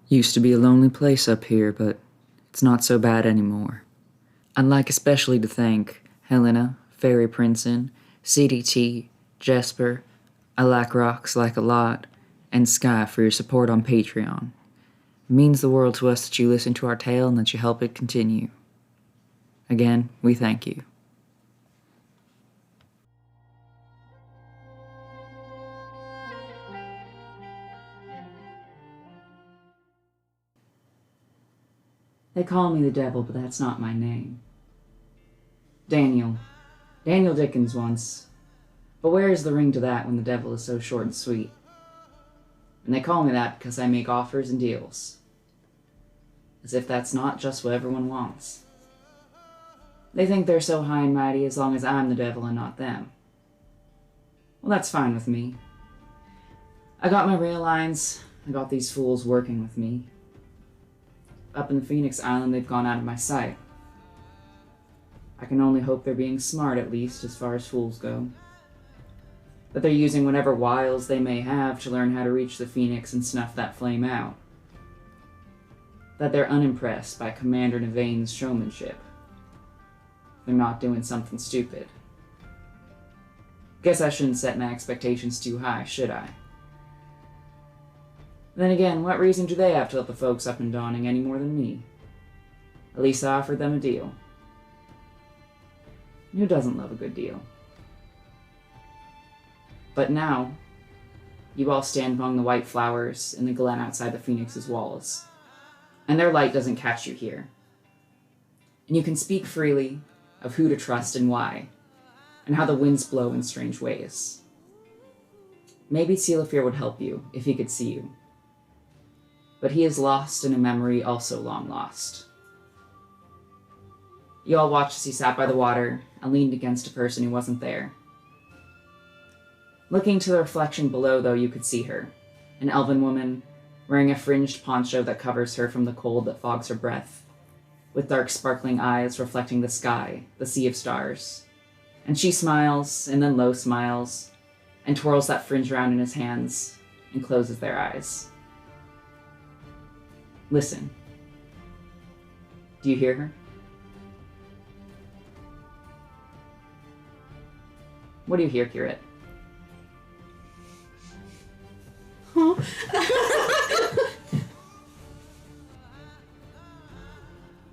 Used to be a lonely place up here, but it's not so bad anymore. I'd like especially to thank Helena, Fairy Princeton, CDT, Jesper, I Like Rocks Like a Lot, and Sky for your support on Patreon. It means the world to us that you listen to our tale and that you help it continue. Again, we thank you. They call me the devil, but that's not my name. Daniel Dickens once. But where is the ring to that when the devil is so short and sweet? And they call me that because I make offers and deals. As if that's not just what everyone wants. They think they're so high and mighty as long as I'm the devil and not them. Well, that's fine with me. I got my rail lines, I got these fools working with me. Up in the Phoenix Island, they've gone out of my sight. I can only hope they're being smart, at least, as far as fools go. That they're using whatever wiles they may have to learn how to reach the Phoenix and snuff that flame out. That they're unimpressed by Commander Nevane's showmanship. They're not doing something stupid. Guess I shouldn't set my expectations too high, should I? Then again, what reason do they have to let the folks up in Dawning any more than me? At least I offered them a deal. Who doesn't love a good deal? But now, you all stand among the white flowers in the glen outside the Phoenix's walls, and their light doesn't catch you here. And you can speak freely of who to trust and why, and how the winds blow in strange ways. Maybe Sealafir would help you if he could see you. But he is lost in a memory also long lost. You all watched as he sat by the water and leaned against a person who wasn't there. Looking to the reflection below, though, you could see her, an elven woman wearing a fringed poncho that covers her from the cold that fogs her breath, with dark sparkling eyes reflecting the sky, the sea of stars. And she smiles, and then low smiles, and twirls that fringe around in his hands, and closes their eyes. Listen. Do you hear her? What do you hear, Kirit? Huh?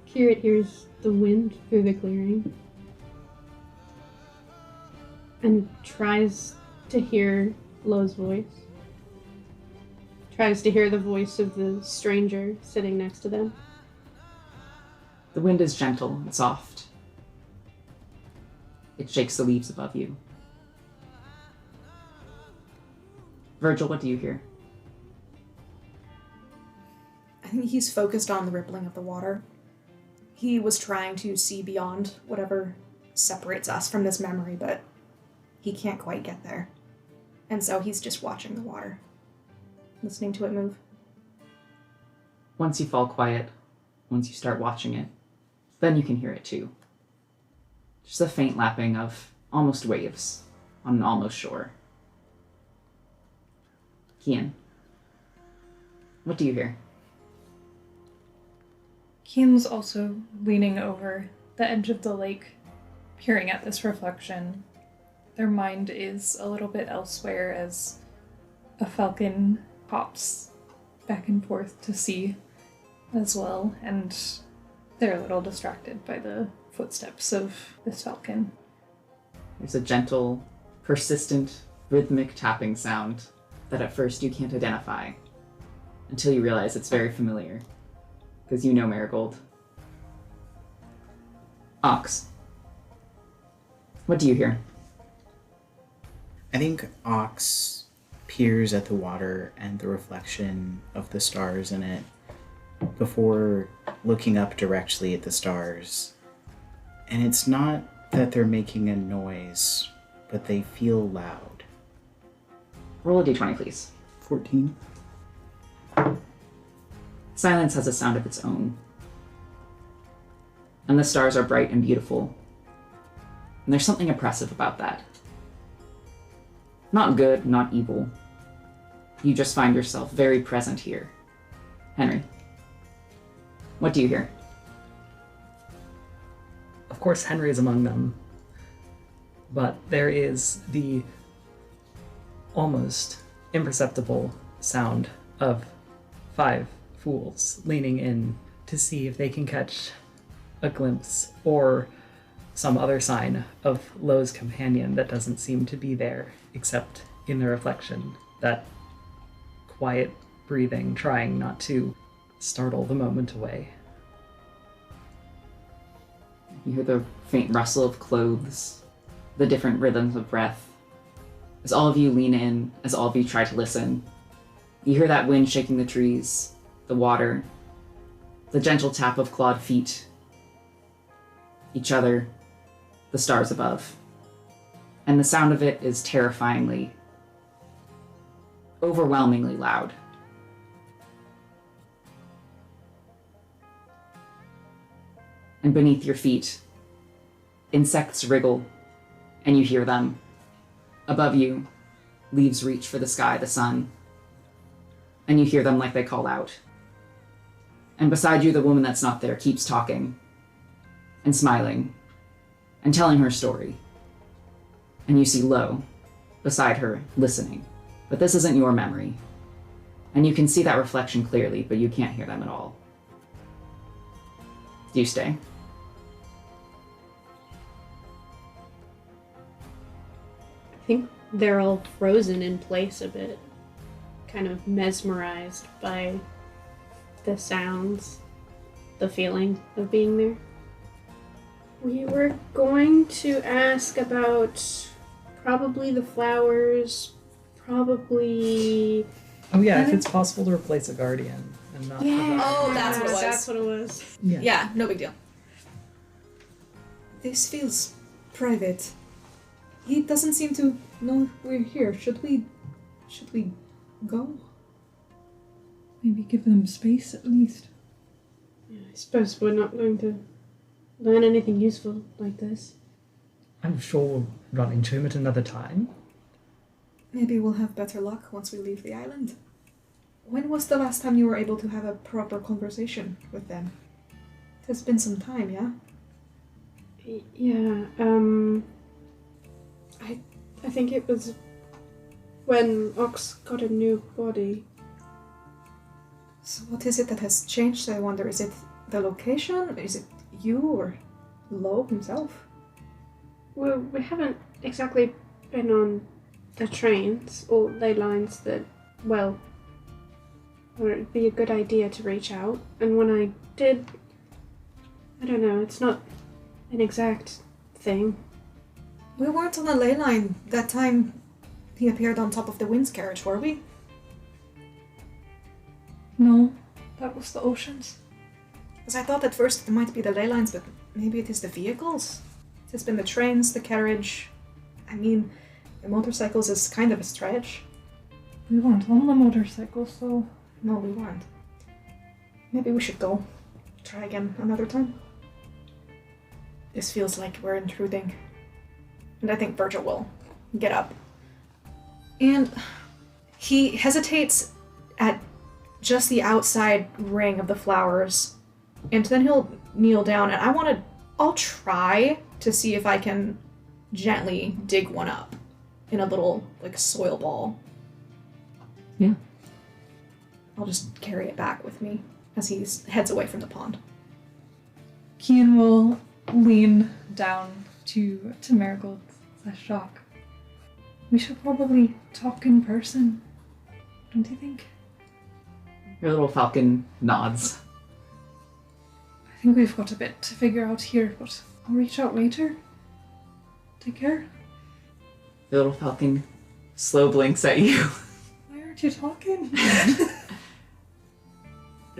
Kirit hears the wind through the clearing and tries to hear Lo's voice. Tries to hear the voice of the stranger sitting next to them. The wind is gentle and soft. It shakes the leaves above you. Virgil, what do you hear? I think he's focused on the rippling of the water. He was trying to see beyond whatever separates us from this memory, but he can't quite get there. And so he's just watching the water, listening to it move. Once you fall quiet, once you start watching it, then you can hear it too. Just a faint lapping of almost waves on an almost shore. Kian, what do you hear? Kian's also leaning over the edge of the lake, peering at this reflection. Their mind is a little bit elsewhere as a falcon hops back and forth to sea as well, and they're a little distracted by the footsteps of this falcon. There's a gentle, persistent, rhythmic tapping sound that at first you can't identify until you realize it's very familiar, because you know Marigold. Ox, what do you hear? I think Ox peers at the water and the reflection of the stars in it before looking up directly at the stars. And it's not that they're making a noise, but they feel loud. Roll a d20, please. 14. Silence has a sound of its own. And the stars are bright and beautiful. And there's something oppressive about that. Not good, not evil. You just find yourself very present here. Henry, what do you hear? Of course, Henry is among them, but there is the almost imperceptible sound of 5 fools leaning in to see if they can catch a glimpse or some other sign of Lo's companion that doesn't seem to be there, except in the reflection, that quiet breathing, trying not to startle the moment away. You hear the faint rustle of clothes, the different rhythms of breath. As all of you lean in, as all of you try to listen, you hear that wind shaking the trees, the water, the gentle tap of clawed feet, each other, the stars above. And the sound of it is terrifyingly, overwhelmingly loud. And beneath your feet, insects wriggle, and you hear them. Above you, leaves reach for the sky, the sun, and you hear them like they call out. And beside you, the woman that's not there keeps talking, and smiling, and telling her story. And you see Lo, beside her, listening. But this isn't your memory. And you can see that reflection clearly, but you can't hear them at all. Do you stay? I think they're all frozen in place a bit, kind of mesmerized by the sounds, the feeling of being there. We were going to ask about probably the flowers, probably... Oh yeah, if it's possible to replace a guardian and not... Yeah. Oh, that's what it was. That's what it was. Yeah. Yeah, no big deal. This feels private. He doesn't seem to know we're here. Should we go? Maybe give them space at least. I suppose we're not going to learn anything useful like this. I'm sure we'll run into him at another time. Maybe we'll have better luck once we leave the island. When was the last time you were able to have a proper conversation with them? It has been some time, yeah? Yeah, I think it was when Ox got a new body. So what is it that has changed, I wonder? Is it the location? Is it you or Lo himself? Well, we haven't exactly been on the trains or ley lines that, well, or it'd be a good idea to reach out. And when I did, I don't know, it's not an exact thing. We weren't on a ley line that time he appeared on top of the wind's carriage, were we? No, that was the oceans. Because I thought at first it might be the ley lines, but maybe it is the vehicles. It has been the trains, the carriage. I mean, the motorcycles is kind of a stretch. We weren't on the motorcycle, so... No, we weren't. Maybe we should go. Try again another time. This feels like we're intruding. And I think Virgil will get up. And he hesitates at just the outside ring of the flowers. And then he'll kneel down, and I'll try to see if I can gently dig one up in a little, like, soil ball. Yeah. I'll just carry it back with me as he heads away from the pond. Kian will lean down to Marigold / Jacques. We should probably talk in person, don't you think? Your little falcon nods. I think we've got a bit to figure out here, but I'll reach out later. Take care. The little falcon slow blinks at you. Why aren't you talking?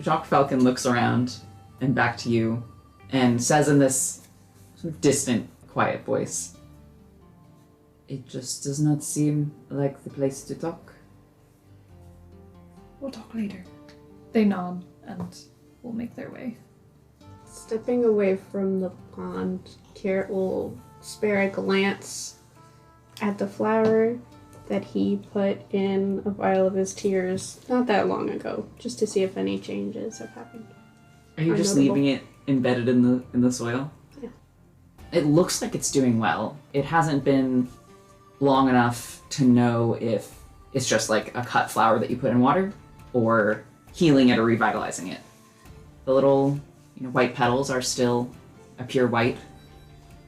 Jacques Falcon looks around and back to you and says in this sort of distant, quiet voice, "It just does not seem like the place to talk." We'll talk later. They nod and will make their way. Stepping away from the pond, Carrot will spare a glance at the flower that he put in a vial of his tears not that long ago, just to see if any changes have happened. Are you just notable. leaving it embedded in the soil? Yeah. It looks like it's doing well. It hasn't been long enough to know if it's just like a cut flower that you put in water or healing it or revitalizing it. The little white petals are still a pure white.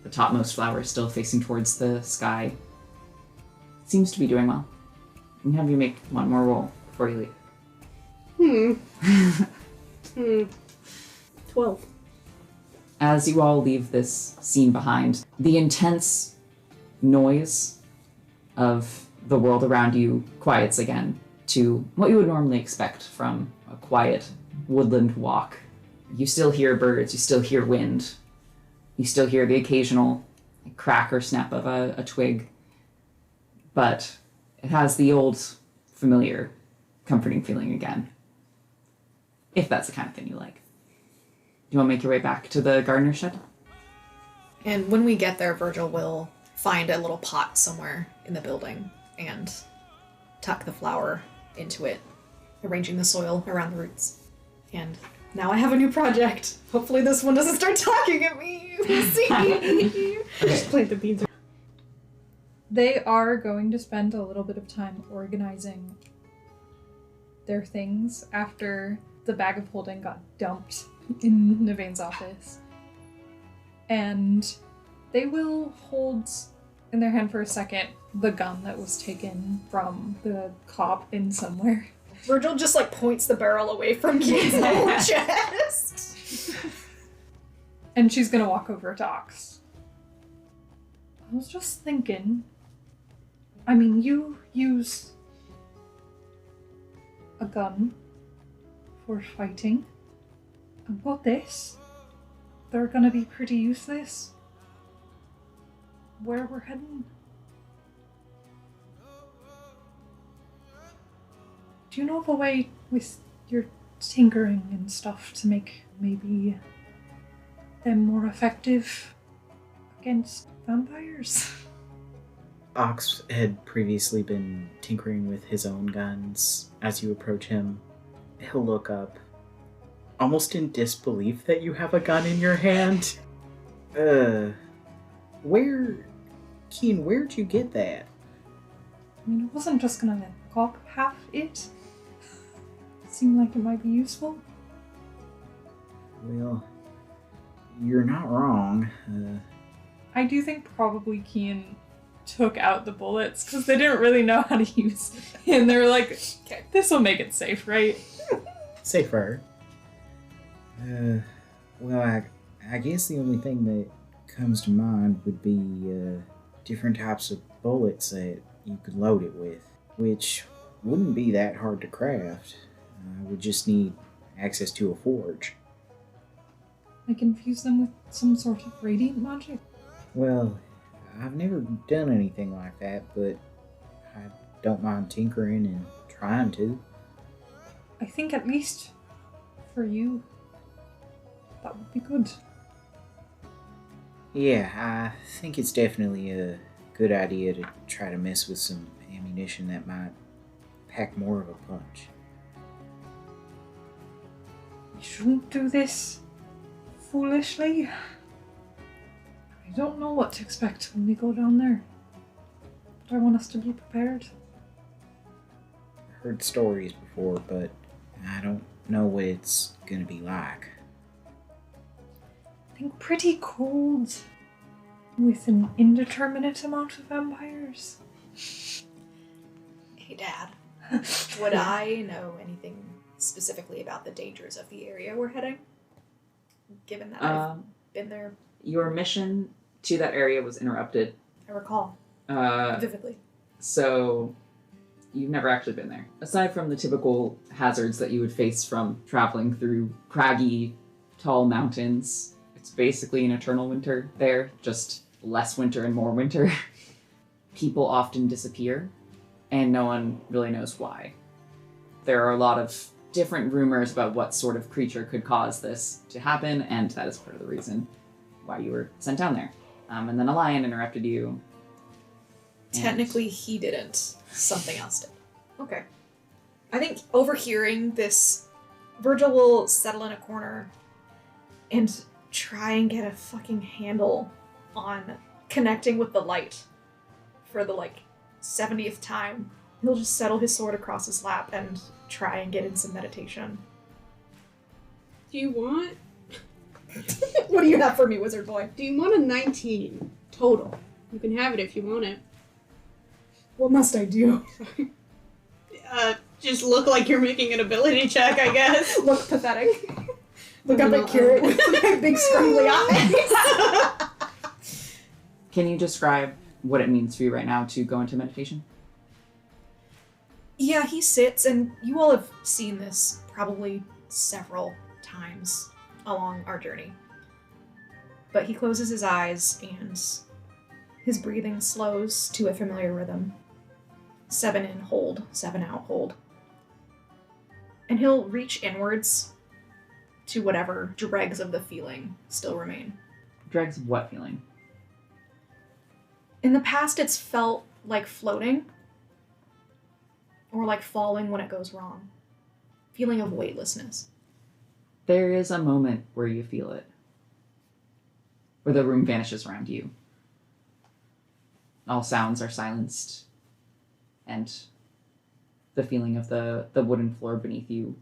The topmost flower is still facing towards the sky. Seems to be doing well. I can have you make one more roll before you leave. 12. As you all leave this scene behind, the intense noise of the world around you quiets again to what you would normally expect from a quiet woodland walk. You still hear birds, you still hear wind, you still hear the occasional crack or snap of a twig, but it has the old, familiar, comforting feeling again. If that's the kind of thing you like. Do you want to make your way back to the gardener's shed? And when we get there, Virgil will find a little pot somewhere in the building and tuck the flower into it, arranging the soil around the roots. And now I have a new project. Hopefully this one doesn't start talking at me. We'll see. Just plant the beans. They are going to spend a little bit of time organizing their things after the bag of holding got dumped in Navain's office. And they will hold in their hand for a second the gun that was taken from the cop in somewhere. Virgil just points the barrel away from Kate's whole chest. And she's gonna walk over to Ox. I was just thinking, I mean, you use a gun for fighting. And what this? They're gonna be pretty useless. Where we're heading? Do you know of a way with your tinkering and stuff to make maybe them more effective against vampires? Ox had previously been tinkering with his own guns. As you approach him, he'll look up, almost in disbelief that you have a gun in your hand. Where'd you get that? I mean, I wasn't just gonna let the cop have it. Seemed like it might be useful. Well, you're not wrong. I do think probably Keen took out the bullets because they didn't really know how to use it. And they were like, okay, this will make it safe, right? Safer. Well, I guess the only thing that comes to mind would be different types of bullets that you could load it with, which wouldn't be that hard to craft. I would just need access to a forge. I confuse them with some sort of radiant magic. Well, I've never done anything like that, but I don't mind tinkering and trying to. I think at least for you, that would be good. Yeah, I think it's definitely a good idea to try to mess with some ammunition that might pack more of a punch. We shouldn't do this foolishly. I don't know what to expect when we go down there, but I want us to be prepared. I've heard stories before, but I don't know what it's gonna be like. I think pretty cold with an indeterminate amount of vampires. Hey, Dad. Would I know anything specifically about the dangers of the area we're heading? Given that I've been there, Your mission to that area was interrupted. I recall vividly. So you've never actually been there. Aside from the typical hazards that you would face from traveling through craggy, tall mountains, it's basically an eternal winter there, just less winter and more winter. People often disappear, and no one really knows why. There are a lot of different rumors about what sort of creature could cause this to happen, and that is part of the reason why you were sent down there. And then a lion interrupted you, Technically, he didn't. Something else did. Okay. I think overhearing this, Virgil will settle in a corner and try and get a fucking handle on connecting with the light for the, 70th time. He'll just settle his sword across his lap and try and get in some meditation. Do you want What do you have for me, wizard boy? a 19 total? You can have it if you want it. What must I do? Just look like you're making an ability check, I guess. Look pathetic. Look up at Carrot with my big scrumbly eyes. Can you describe what it means for you right now to go into meditation? Yeah, he sits, and you all have seen this probably several times along our journey. But he closes his eyes, and his breathing slows to a familiar rhythm. 7 in, hold. 7 out, hold. And he'll reach inwards to whatever dregs of the feeling still remain. Dregs of what feeling? In the past, it's felt like floating, or like falling when it goes wrong. Feeling of weightlessness. There is a moment where you feel it. Where the room vanishes around you. All sounds are silenced. And the feeling of the wooden floor beneath you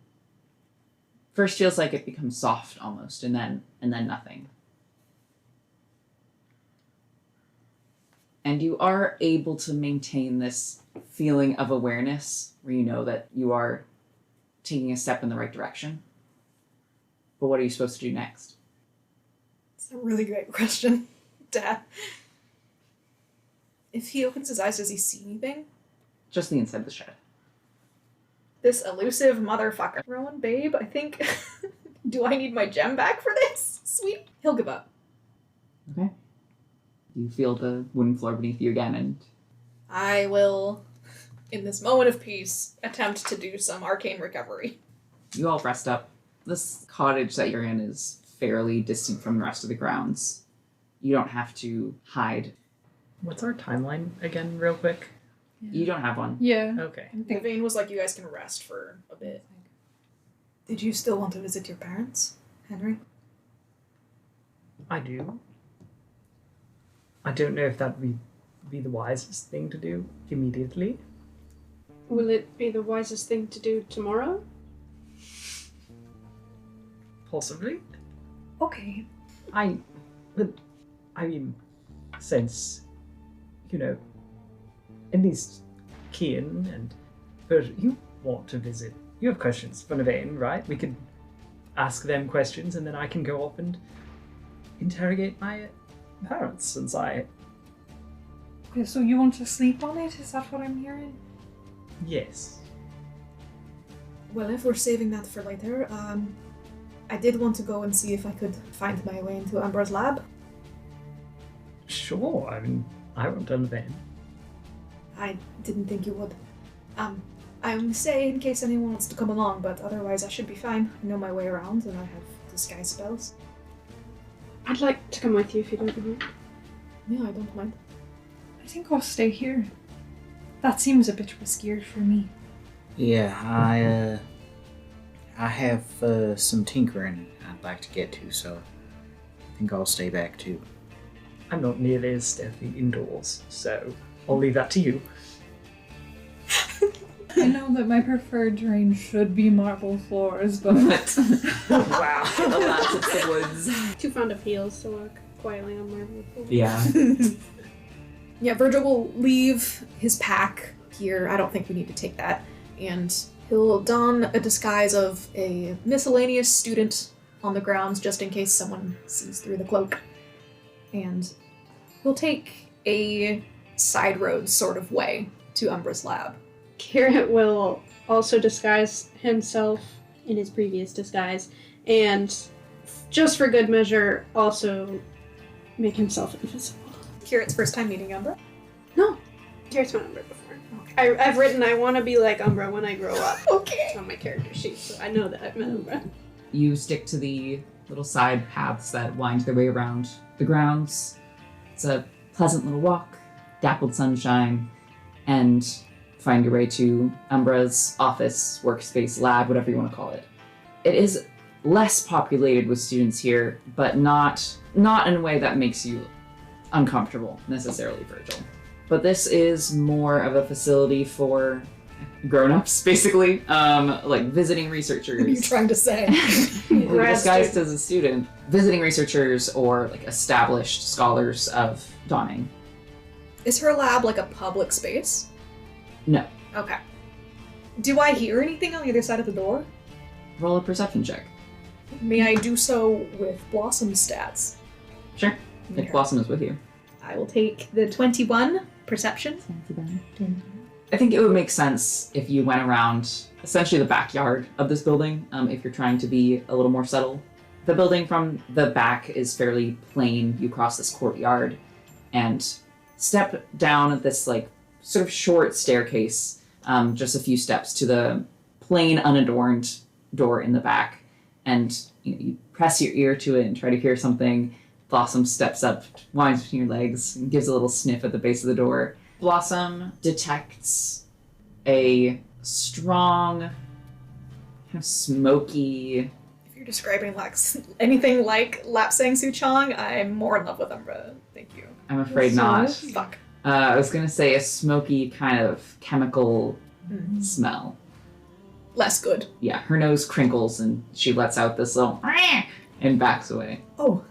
first feels like it becomes soft almost, and then nothing. And you are able to maintain this feeling of awareness where you know that you are taking a step in the right direction. But what are you supposed to do next? It's a really great question, Dad. If he opens his eyes, does he see anything? Just the inside of the shed. This elusive motherfucker. Rowan, babe, I think... Do I need my gem back for this? Sweet. He'll give up. Okay. You feel the wooden floor beneath you again, and I will, in this moment of peace, attempt to do some arcane recovery. you all rest up. This cottage that you're in is fairly distant from the rest of the grounds. You don't have to hide. What's our timeline again, real quick? You don't have one. Yeah. Okay. The vein was like, you guys can rest for a bit. Did you still want to visit your parents, Henry? I do. I don't know if that would be the wisest thing to do immediately. Will it be the wisest thing to do tomorrow? Possibly. Okay. I mean, since, at least Kian and Virgil, you want to visit. You have questions for Navain, right? We could ask them questions and then I can go off and interrogate my parents since I... Okay, so you want to sleep on it? Is that what I'm hearing? Yes. Well, if we're saving that for later, I did want to go and see if I could find my way into Amber's lab. Sure, I mean, I won't tell Navain. I didn't think you would. I only say in case anyone wants to come along, but otherwise I should be fine. I know my way around and I have disguise spells. I'd like to come with you if you don't mind. Yeah, I don't mind. I think I'll stay here. That seems a bit riskier for me. Yeah, I have some tinkering I'd like to get to, so I think I'll stay back too. I'm not nearly as stealthy indoors, so I'll leave that to you. I know that my preferred terrain should be marble floors, but... Wow. Lots of the woods. Too fond of heels to walk quietly on marble floor. Yeah. Yeah, Virgil will leave his pack here. I don't think we need to take that. And he'll don a disguise of a miscellaneous student on the grounds just in case someone sees through the cloak. And he'll take a side road sort of way to Umbra's lab. Carrot will also disguise himself in his previous disguise, and just for good measure, also make himself invisible. Carrot's first time meeting Umbra? No, Carrot's met Umbra before. I've written I want to be like Umbra when I grow up. Okay. On my character sheet, so I know that I've met Umbra. You stick to the little side paths that wind their way around the grounds. It's a pleasant little walk. dappled sunshine and find your way to Umbra's office, workspace, lab, whatever you want to call it. It is less populated with students here, but not in a way that makes you uncomfortable, necessarily, Virgil. But this is more of a facility for grown-ups, basically, like visiting researchers. What are you trying to say? Disguised as a student. Visiting researchers or like established scholars of Dawning. Is her lab like a public space? No. Okay. Do I hear anything on the other side of the door? Roll a perception check. May I do so with Blossom stats? Sure. If Blossom is with you. I will take the 21 perception. I think it would make sense if you went around essentially the backyard of this building, if you're trying to be a little more subtle. The building from the back is fairly plain. You cross this courtyard and step down this like sort of short staircase, just a few steps to the plain, unadorned door in the back. And you press your ear to it and try to hear something. Blossom steps up, winds between your legs, and gives a little sniff at the base of the door. Blossom detects a strong, kind of smoky... If you're describing like anything like Lapsang Suchong, I'm more in love with Umbra. Thank you. I'm afraid not. Fuck. I was going to say a smoky kind of chemical smell. Less good. Yeah, her nose crinkles and she lets out this little and backs away. Oh.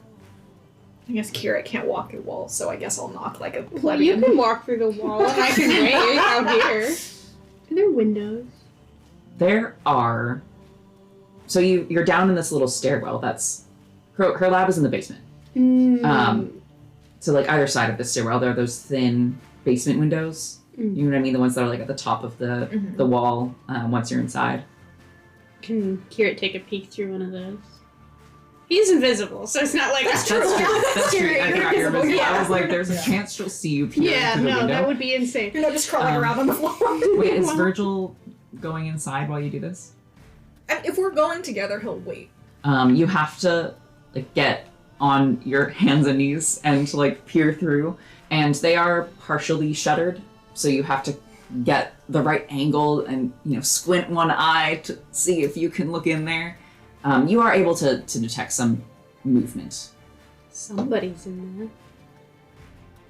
I guess Kira can't walk through walls, so I guess I'll knock like a Well, you plebeian. can walk through the wall and I can wait out here. Are there windows? There are... So you're down in this little stairwell that's... Her lab is in the basement. So like either side of the stairwell, there are those thin basement windows. You know what I mean? The ones that are like at the top of the wall once you're inside. Can Kira take a peek through one of those? He's invisible, so it's not like That's true. That's true. You're I forgot you're invisible, invisible. yeah. I was like, there's a chance she'll see you peering yeah, through the no, window. that would be insane. You're not just crawling around on the floor. Wait, is Virgil going inside while you do this? And if we're going together, he'll wait. You have to like get on your hands and knees and like peer through, and they are partially shuttered, so you have to get the right angle and squint one eye to see if you can look in there. You are able to detect some movement. Somebody's in there.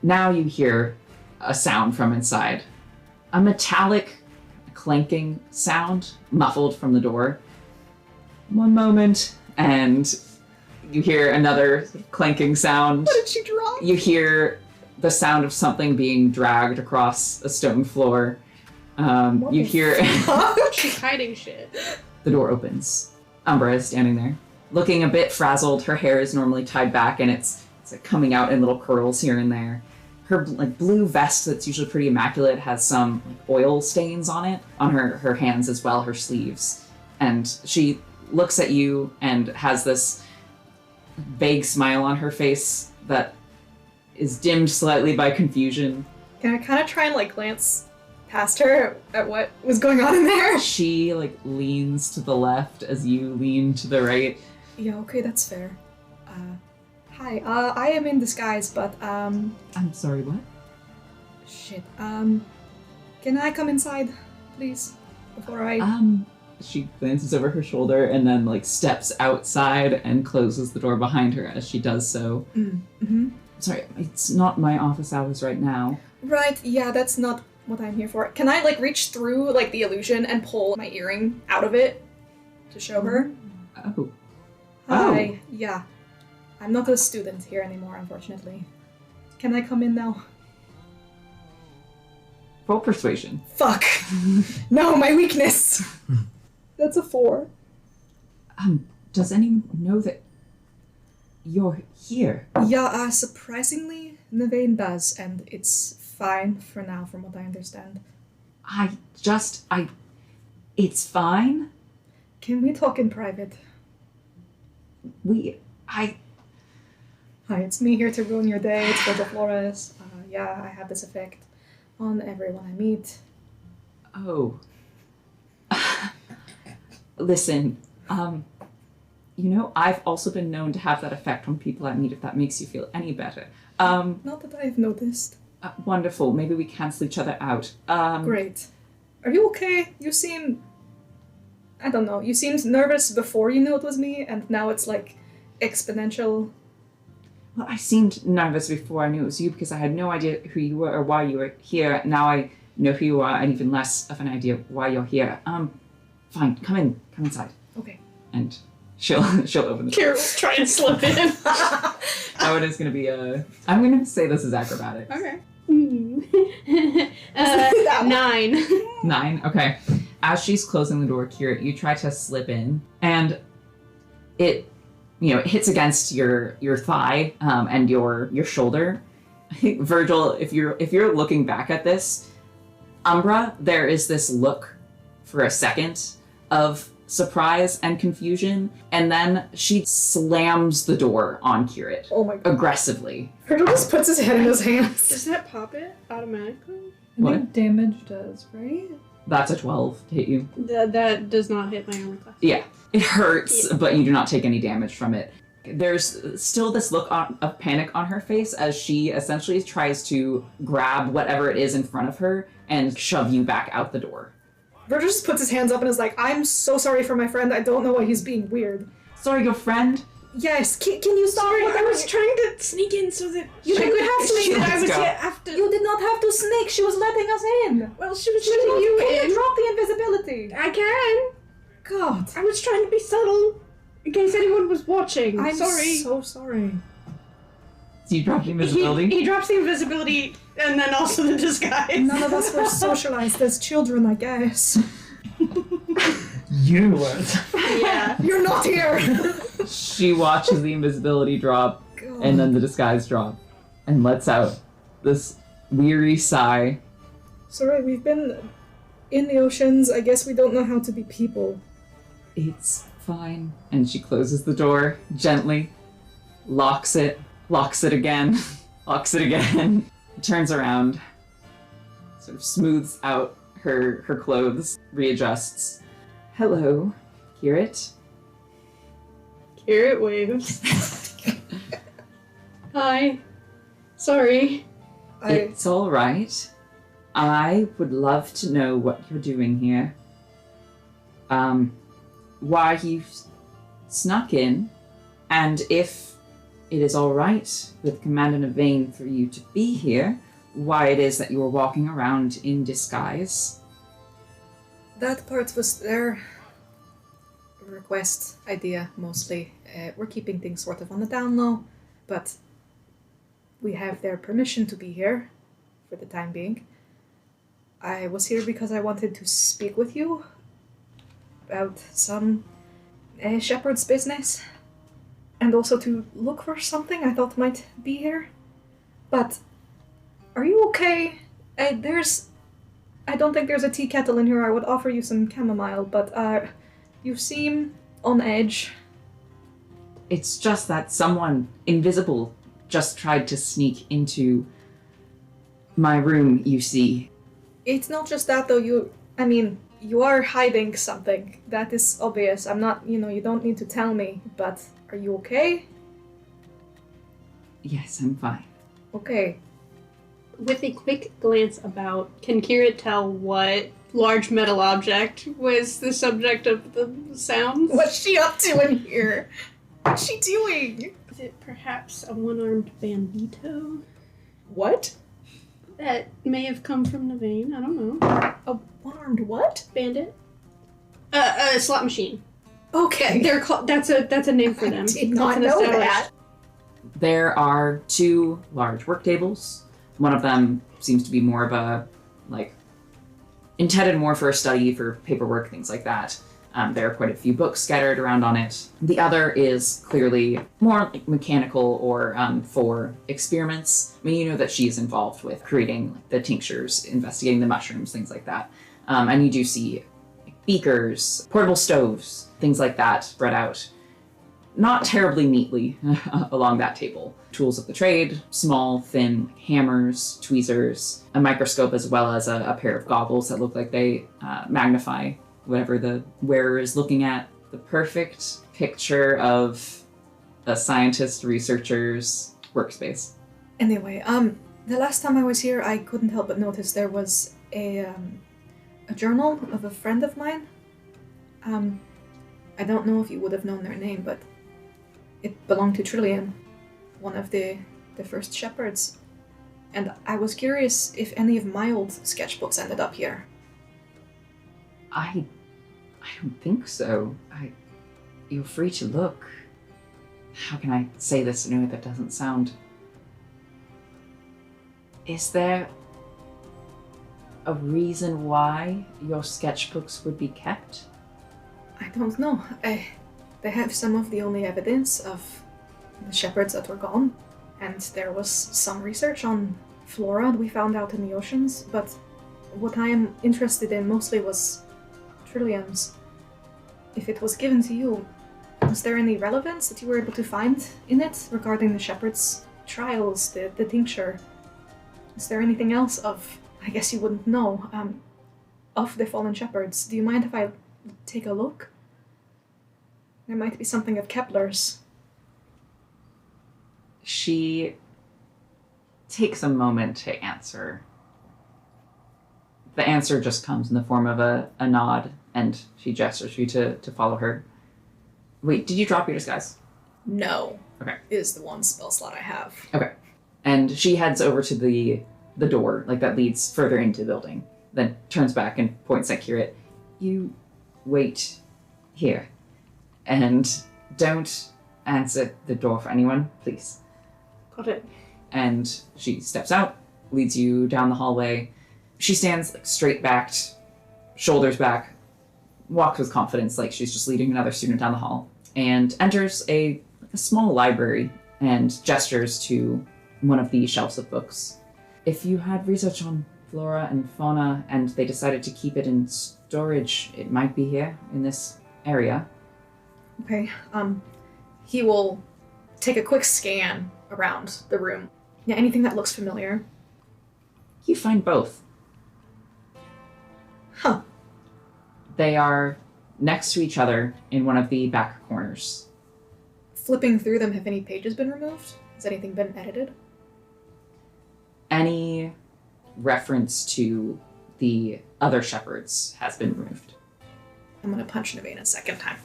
Now you hear a sound from inside, a metallic clanking sound muffled from the door. One moment, and you hear another clanking sound. What did she drop? You hear the sound of something being dragged across a stone floor. You hear She's hiding shit. the door opens. Umbra is standing there, looking a bit frazzled. Her hair is normally tied back, and it's like coming out in little curls here and there. Her like blue vest that's usually pretty immaculate has some like, oil stains on it, on her hands as well, her sleeves. And she looks at you and has this vague smile on her face that is dimmed slightly by confusion. Can I kind of try and like glance past her at what was going on in there? She like leans to the left as you lean to the right. Yeah, okay, that's fair. Hi, I am in disguise, but I'm sorry, what? shit. Can I come inside, please? Before I She glances over her shoulder and then like steps outside and closes the door behind her as she does so. Sorry, it's not my office hours right now. Right, yeah, that's not what I'm here for. Can I like reach through like the illusion and pull my earring out of it to show her? Oh. Hi, yeah. I'm not a student here anymore, unfortunately. Can I come in now? Roll persuasion. Fuck! No, my weakness! That's a 4. Does anyone know that you're here? Yeah, surprisingly, Nevane does, and it's fine for now, from what I understand. It's fine. Can we talk in private? Hi, it's me here to ruin your day. It's Virgil Flores. Yeah, I have this effect on everyone I meet. Oh. Listen, I've also been known to have that effect on people I meet, if that makes you feel any better. Not that I've noticed. Wonderful. Maybe we cancel each other out. Great. Are you okay? You seem... I don't know. You seemed nervous before you knew it was me, and now it's like exponential. Well, I seemed nervous before I knew it was you because I had no idea who you were or why you were here. Now I know who you are and even less of an idea why you're here. Fine. Come inside. Okay. And she'll open the door. Kira will try and slip in. That one is going to be I'm going to say this is acrobatics. Okay. That one. 9. 9. Okay. As she's closing the door, Kira, you try to slip in, and it hits against your thigh and your shoulder. Virgil, if you're looking back at this, Umbra, there is this look for a second of surprise and confusion, and then she slams the door on Kirit Oh my god. aggressively. Virgil just puts his head in his hands. Does that pop it automatically? I What? think damage does, right? That's a 12 to hit you. That does not hit my armor class. Yeah, it hurts, but you do not take any damage from it. There's still this look of panic on her face as she essentially tries to grab whatever it is in front of her and shove you back out the door. Virgil just puts his hands up and is like, I'm so sorry for my friend. I don't know why he's being weird. Sorry, your friend? Yes, can you stop? Sorry, what I are was you- trying to sneak in so that You she didn't could have to see sneak that I in. was Let's go. after. You did not have to sneak. She was letting us in. Well, she was Can letting you you in. drop the invisibility? I can. God. I was trying to be subtle in case anyone was watching. I'm sorry. so sorry. So you dropped the invisibility? He drops the invisibility and then also the disguise. None of us were socialized as children, I guess. You weren't. Yeah. You're not here. She watches the invisibility drop God. and then the disguise drop and lets out this weary sigh. Sorry, we've been in the oceans. I guess we don't know how to be people. It's fine. And she closes the door gently, locks it again, locks it again, turns around, sort of smooths out her clothes, readjusts. Hello, Kirit. Carrot waves. Hi. Sorry. It's all right. I would love to know what you're doing here. Why you snuck in, and if it is all right with Commander Navain for you to be here, why it is that you are walking around in disguise. That part was their request idea, mostly. We're keeping things sort of on the down low, but we have their permission to be here for the time being. I was here because I wanted to speak with you about some shepherd's business, and also to look for something I thought might be here. But are you okay? I don't think there's a tea kettle in here. I would offer you some chamomile, but you seem on edge. It's just that someone invisible just tried to sneak into my room, you see. It's not just that though, you are hiding something. That is obvious. I'm not, you don't need to tell me, but are you okay? Yes, I'm fine. Okay. With a quick glance about, can Kira tell what large metal object was the subject of the sounds? What's she up to in here? What's she doing? Is it perhaps a one-armed bandito? What? That may have come from Navain, I don't know. A one-armed what? Bandit? A slot machine. Okay. They're that's a name for I them. did not It's an know established- that. There are 2 large work tables. One of them seems to be more of a, intended more for a study for paperwork, things like that. There are quite a few books scattered around on it. The other is clearly more mechanical or for experiments. I mean, you know that she's involved with creating the tinctures, investigating the mushrooms, things like that. And you do see beakers, portable stoves, things like that spread out. Not terribly neatly along that table. Tools of the trade, small, thin hammers, tweezers, a microscope, as well as a pair of goggles that look like they magnify whatever the wearer is looking at. The perfect picture of a scientist researcher's workspace. Anyway, The last time I was here, I couldn't help but notice there was a journal of a friend of mine. I don't know if you would have known their name, but it belonged to Trillian, one of the first shepherds. And I was curious if any of my old sketchbooks ended up here. I don't think so. You're free to look. How can I say this in a way that doesn't sound... Is there a reason why your sketchbooks would be kept? I don't know. They have some of the only evidence of the shepherds that were gone, and there was some research on flora we found out in the oceans, but what I am interested in mostly was Trillium's. If it was given to you, was there any relevance that you were able to find in it regarding the shepherd's trials, the tincture? Is there anything else of, I guess you wouldn't know, of the fallen shepherds? Do you mind if I take a look? There might be something of Kepler's. She takes a moment to answer. The answer just comes in the form of a nod, and she gestures for you to follow her. Wait, did you drop your disguise? No. Okay. Is the one spell slot I have. Okay. And she heads over to the door, like that leads further into the building, then turns back and points at Kirit. You wait here. And don't answer the door for anyone, please. Got it. And she steps out, leads you down the hallway. She stands like straight backed, shoulders back, walks with confidence like she's just leading another student down the hall, and enters a small library and gestures to one of the shelves of books. If you had research on flora and fauna and they decided to keep it in storage, it might be here in this area. Okay, he will take a quick scan around the room. Yeah, anything that looks familiar. You find both. Huh. They are next to each other in one of the back corners. Flipping through them, have any pages been removed? Has anything been edited? Any reference to the other shepherds has been removed. I'm gonna punch Naveen a second time.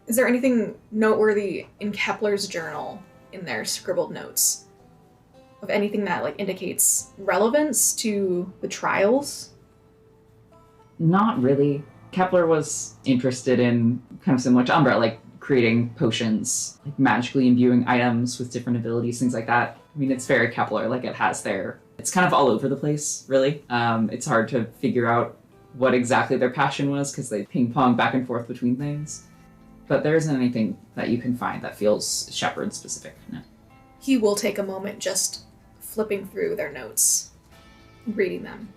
Is there anything noteworthy in Kepler's journal in their scribbled notes of anything that like indicates relevance to the trials? Not really. Kepler was interested in kind of similar to Umbra, like creating potions, like magically imbuing items with different abilities, things like that. I mean, it's very Kepler, like it has it's kind of all over the place, really. It's hard to figure out what exactly their passion was because they ping pong back and forth between things. But there isn't anything that you can find that feels shepherd specific. No. He will take a moment just flipping through their notes, reading them.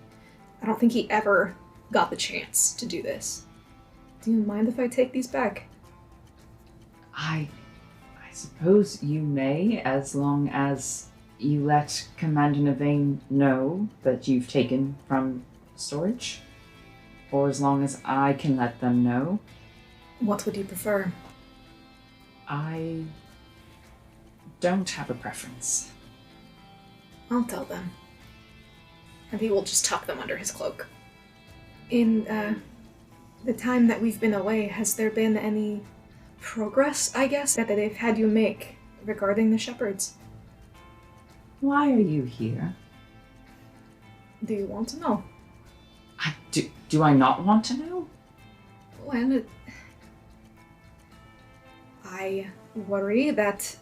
I don't think he ever got the chance to do this. Do you mind if I take these back? I suppose you may, as long as you let Commander Navane know that you've taken from storage. Or as long as I can let them know. What would you prefer? I don't have a preference. I'll tell them. And he will just tuck them under his cloak. In the time that we've been away, has there been any progress, I guess, that they've had you make regarding the shepherds? Why are you here? Do you want to know? Do I not want to know? Well, I worry that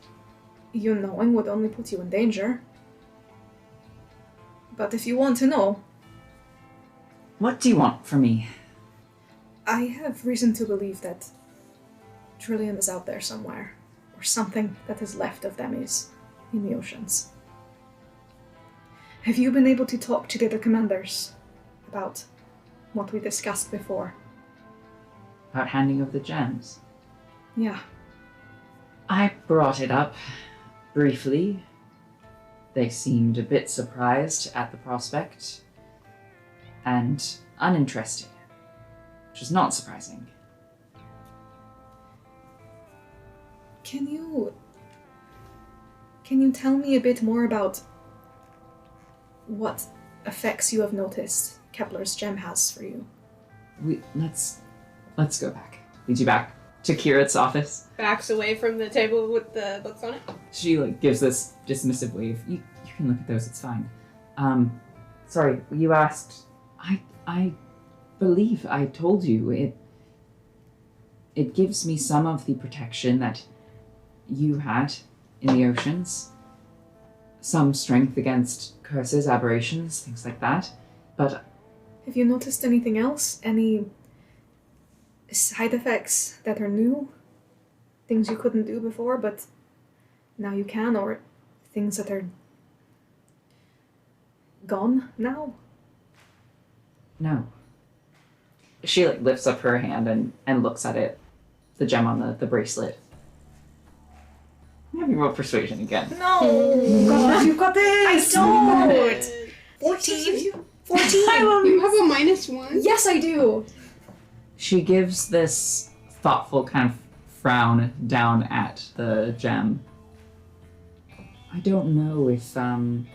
you knowing would only put you in danger. But if you want to know... What do you want from me? I have reason to believe that Trillium is out there somewhere, or something that is left of them is in the oceans. Have you been able to talk to the other commanders about what we discussed before? About handing over the gems? Yeah. I brought it up briefly. They seemed a bit surprised at the prospect and uninterested, which is not surprising. Can you Can you tell me a bit more about what effects you have noticed Kepler's gem has for you? Let's go back. Leads you back to Kirit's office. Backs away from the table with the books on it. She gives this dismissive wave. You can look at those. It's fine. Sorry, you asked. I believe I told you it gives me some of the protection that you had in the oceans. Some strength against curses, aberrations, things like that. But have you noticed anything else? Any side effects that are new? Things you couldn't do before, but now you can, or things that are gone now? No. She lifts up her hand and looks at it, the gem on the bracelet. Have you roll persuasion again? No! God, you got this! I don't! 14? 14! You have a -1? Yes, I do! She gives this thoughtful kind of frown down at the gem. I don't know if, and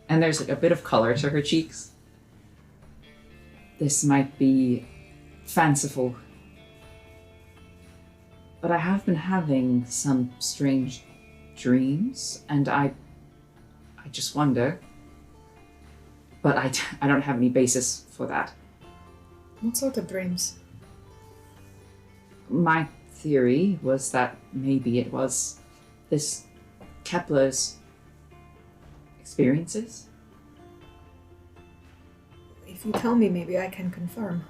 there's a bit of color to her cheeks. This might be fanciful, but I have been having some strange dreams, and I just wonder. But I don't have any basis for that. What sort of dreams? My theory was that maybe it was this Kepler's experiences. If you tell me, maybe I can confirm.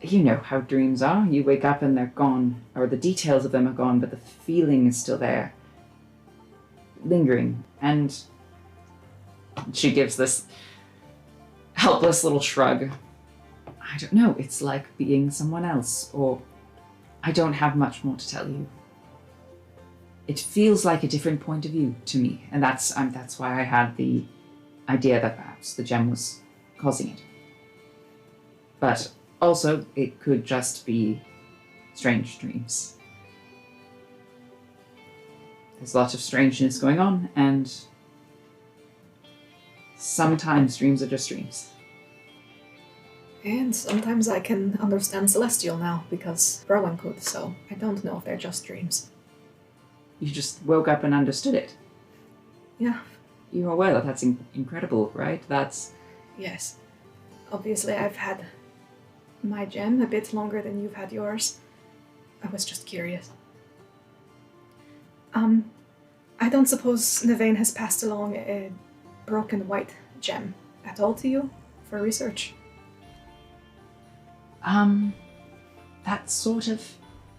You know how dreams are. You wake up and they're gone, or the details of them are gone, but the feeling is still there, lingering. And she gives this helpless little shrug. I don't know, it's like being someone else, or I don't have much more to tell you. It feels like a different point of view to me, and that's why I had the idea that perhaps the gem was causing it. But also, it could just be strange dreams. There's a lot of strangeness going on, and sometimes dreams are just dreams. And sometimes I can understand Celestial now, because Rowan could, so I don't know if they're just dreams. You just woke up and understood it. Yeah. You're aware that that's incredible, right? That's... Yes. Obviously, I've had my gem a bit longer than you've had yours. I was just curious. I don't suppose Nevane has passed along a broken white gem at all to you for research? That sort of...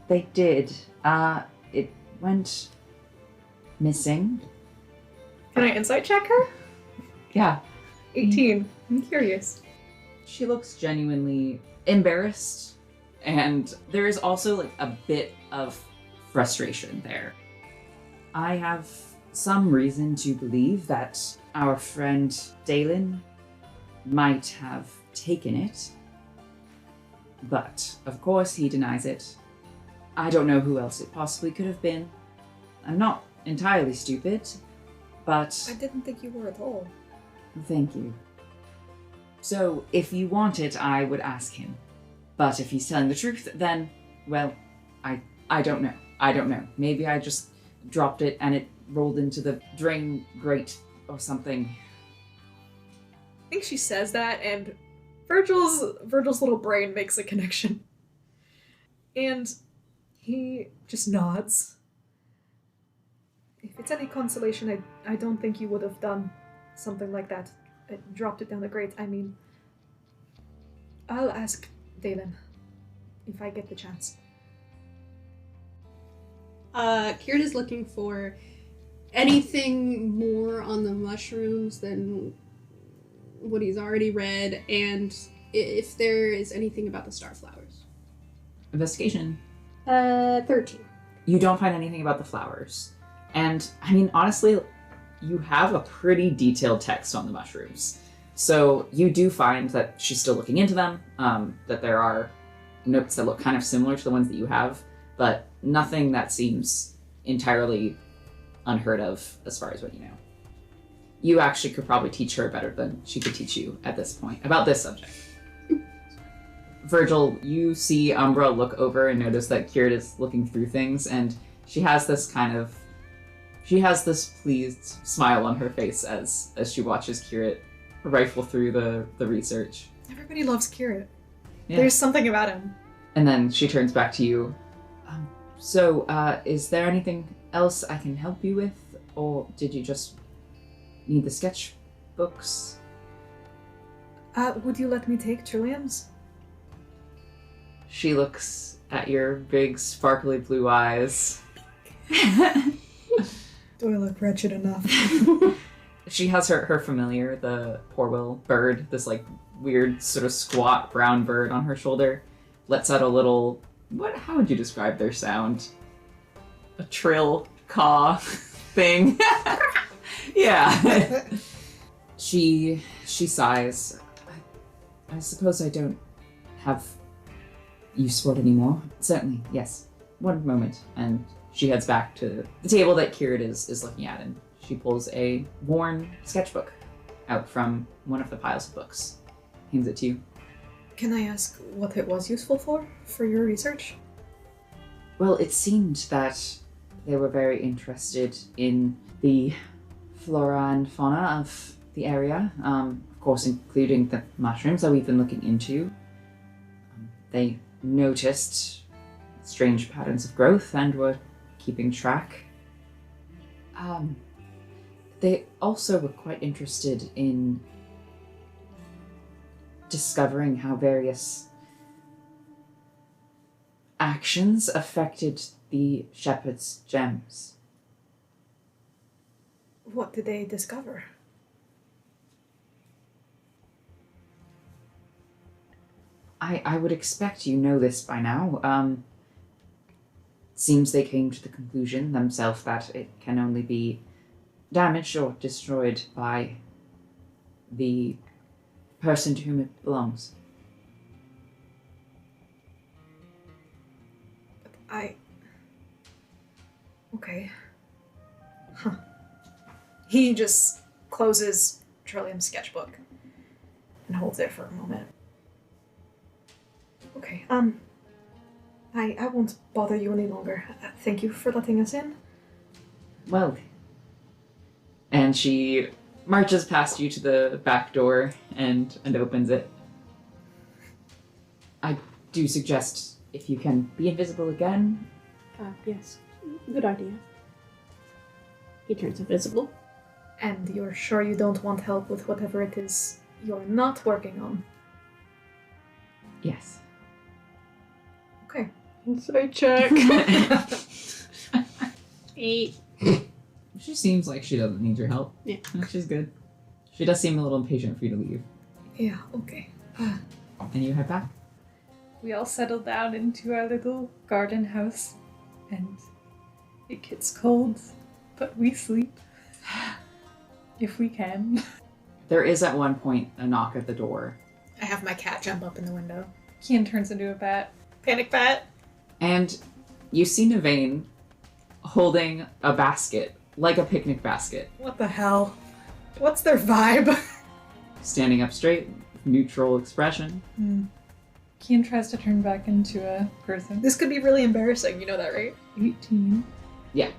They did. It went missing. Can I insight check her? Yeah. 18. I'm curious. She looks genuinely embarrassed, and there is also a bit of frustration there. I have some reason to believe that our friend Dalen might have taken it, but of course he denies it. I don't know who else it possibly could have been. I'm not entirely stupid, but... I didn't think you were at all. Thank you. So, if you want it, I would ask him. But if he's telling the truth, then, well, I don't know. I don't know. Maybe I just dropped it and it rolled into the drain grate or something. I think she says that, and Virgil's little brain makes a connection. And he just nods. If it's any consolation, I don't think you would have done something like that. Dropped it down the grate. I mean, I'll ask Dalen if I get the chance. Kirt is looking for anything more on the mushrooms than what he's already read, and if there is anything about the starflowers. Investigation. 13. You don't find anything about the flowers. And, I mean, honestly, you have a pretty detailed text on the mushrooms. So you do find that she's still looking into them, that there are notes that look kind of similar to the ones that you have, but nothing that seems entirely unheard of as far as what you know. You actually could probably teach her better than she could teach you at this point about this subject. Virgil, you see Umbra look over and notice that Kirit is looking through things, and she has this pleased smile on her face as she watches Kirit rifle through the research. Everybody loves Kirit. Yeah. There's something about him. And then she turns back to you. So, is there anything else I can help you with? Or did you just need the sketchbooks? Would you let me take Trillium's? She looks at your big, sparkly blue eyes. Do I look wretched enough? She has her familiar, the Porwell bird, this like weird sort of squat brown bird on her shoulder. Lets out a little, how would you describe their sound? A trill caw thing. Yeah. She sighs. I suppose I don't have use for it anymore. Certainly, yes. One moment. And she heads back to the table that Kirit is looking at, and she pulls a worn sketchbook out from one of the piles of books. Hands it to you. Can I ask what it was useful for your research? Well, it seemed that they were very interested in the flora and fauna of the area, of course including the mushrooms that we've been looking into. They noticed strange patterns of growth and were keeping track. They also were quite interested in discovering how various actions affected the shepherd's gems. What did they discover? I would expect you know this by now. Seems they came to the conclusion themselves that it can only be damaged or destroyed by the person to whom it belongs. Okay. Huh. He just closes Trillium's sketchbook and holds it for a moment. Okay, I won't bother you any longer. Thank you for letting us in. Well, and she marches past you to the back door and opens it. I do suggest if you can be invisible again. Yes. Good idea. He turns invisible. And you're sure you don't want help with whatever it is you're not working on? Yes. Okay. Insight check. 8. She seems like she doesn't need your help. Yeah. She's good. She does seem a little impatient for you to leave. Yeah, okay. And you head back. We all settle down into our little garden house, and it gets cold, but we sleep. If we can. There is at one point a knock at the door. I have my cat jump up in the window. Kian turns into a bat. Panic bat! And you see Navain holding a basket, like a picnic basket, What the hell? What's their vibe? standing up straight, neutral expression. Kian tries to turn back into a person. This could be really embarrassing, you know that, right? 18. Yeah.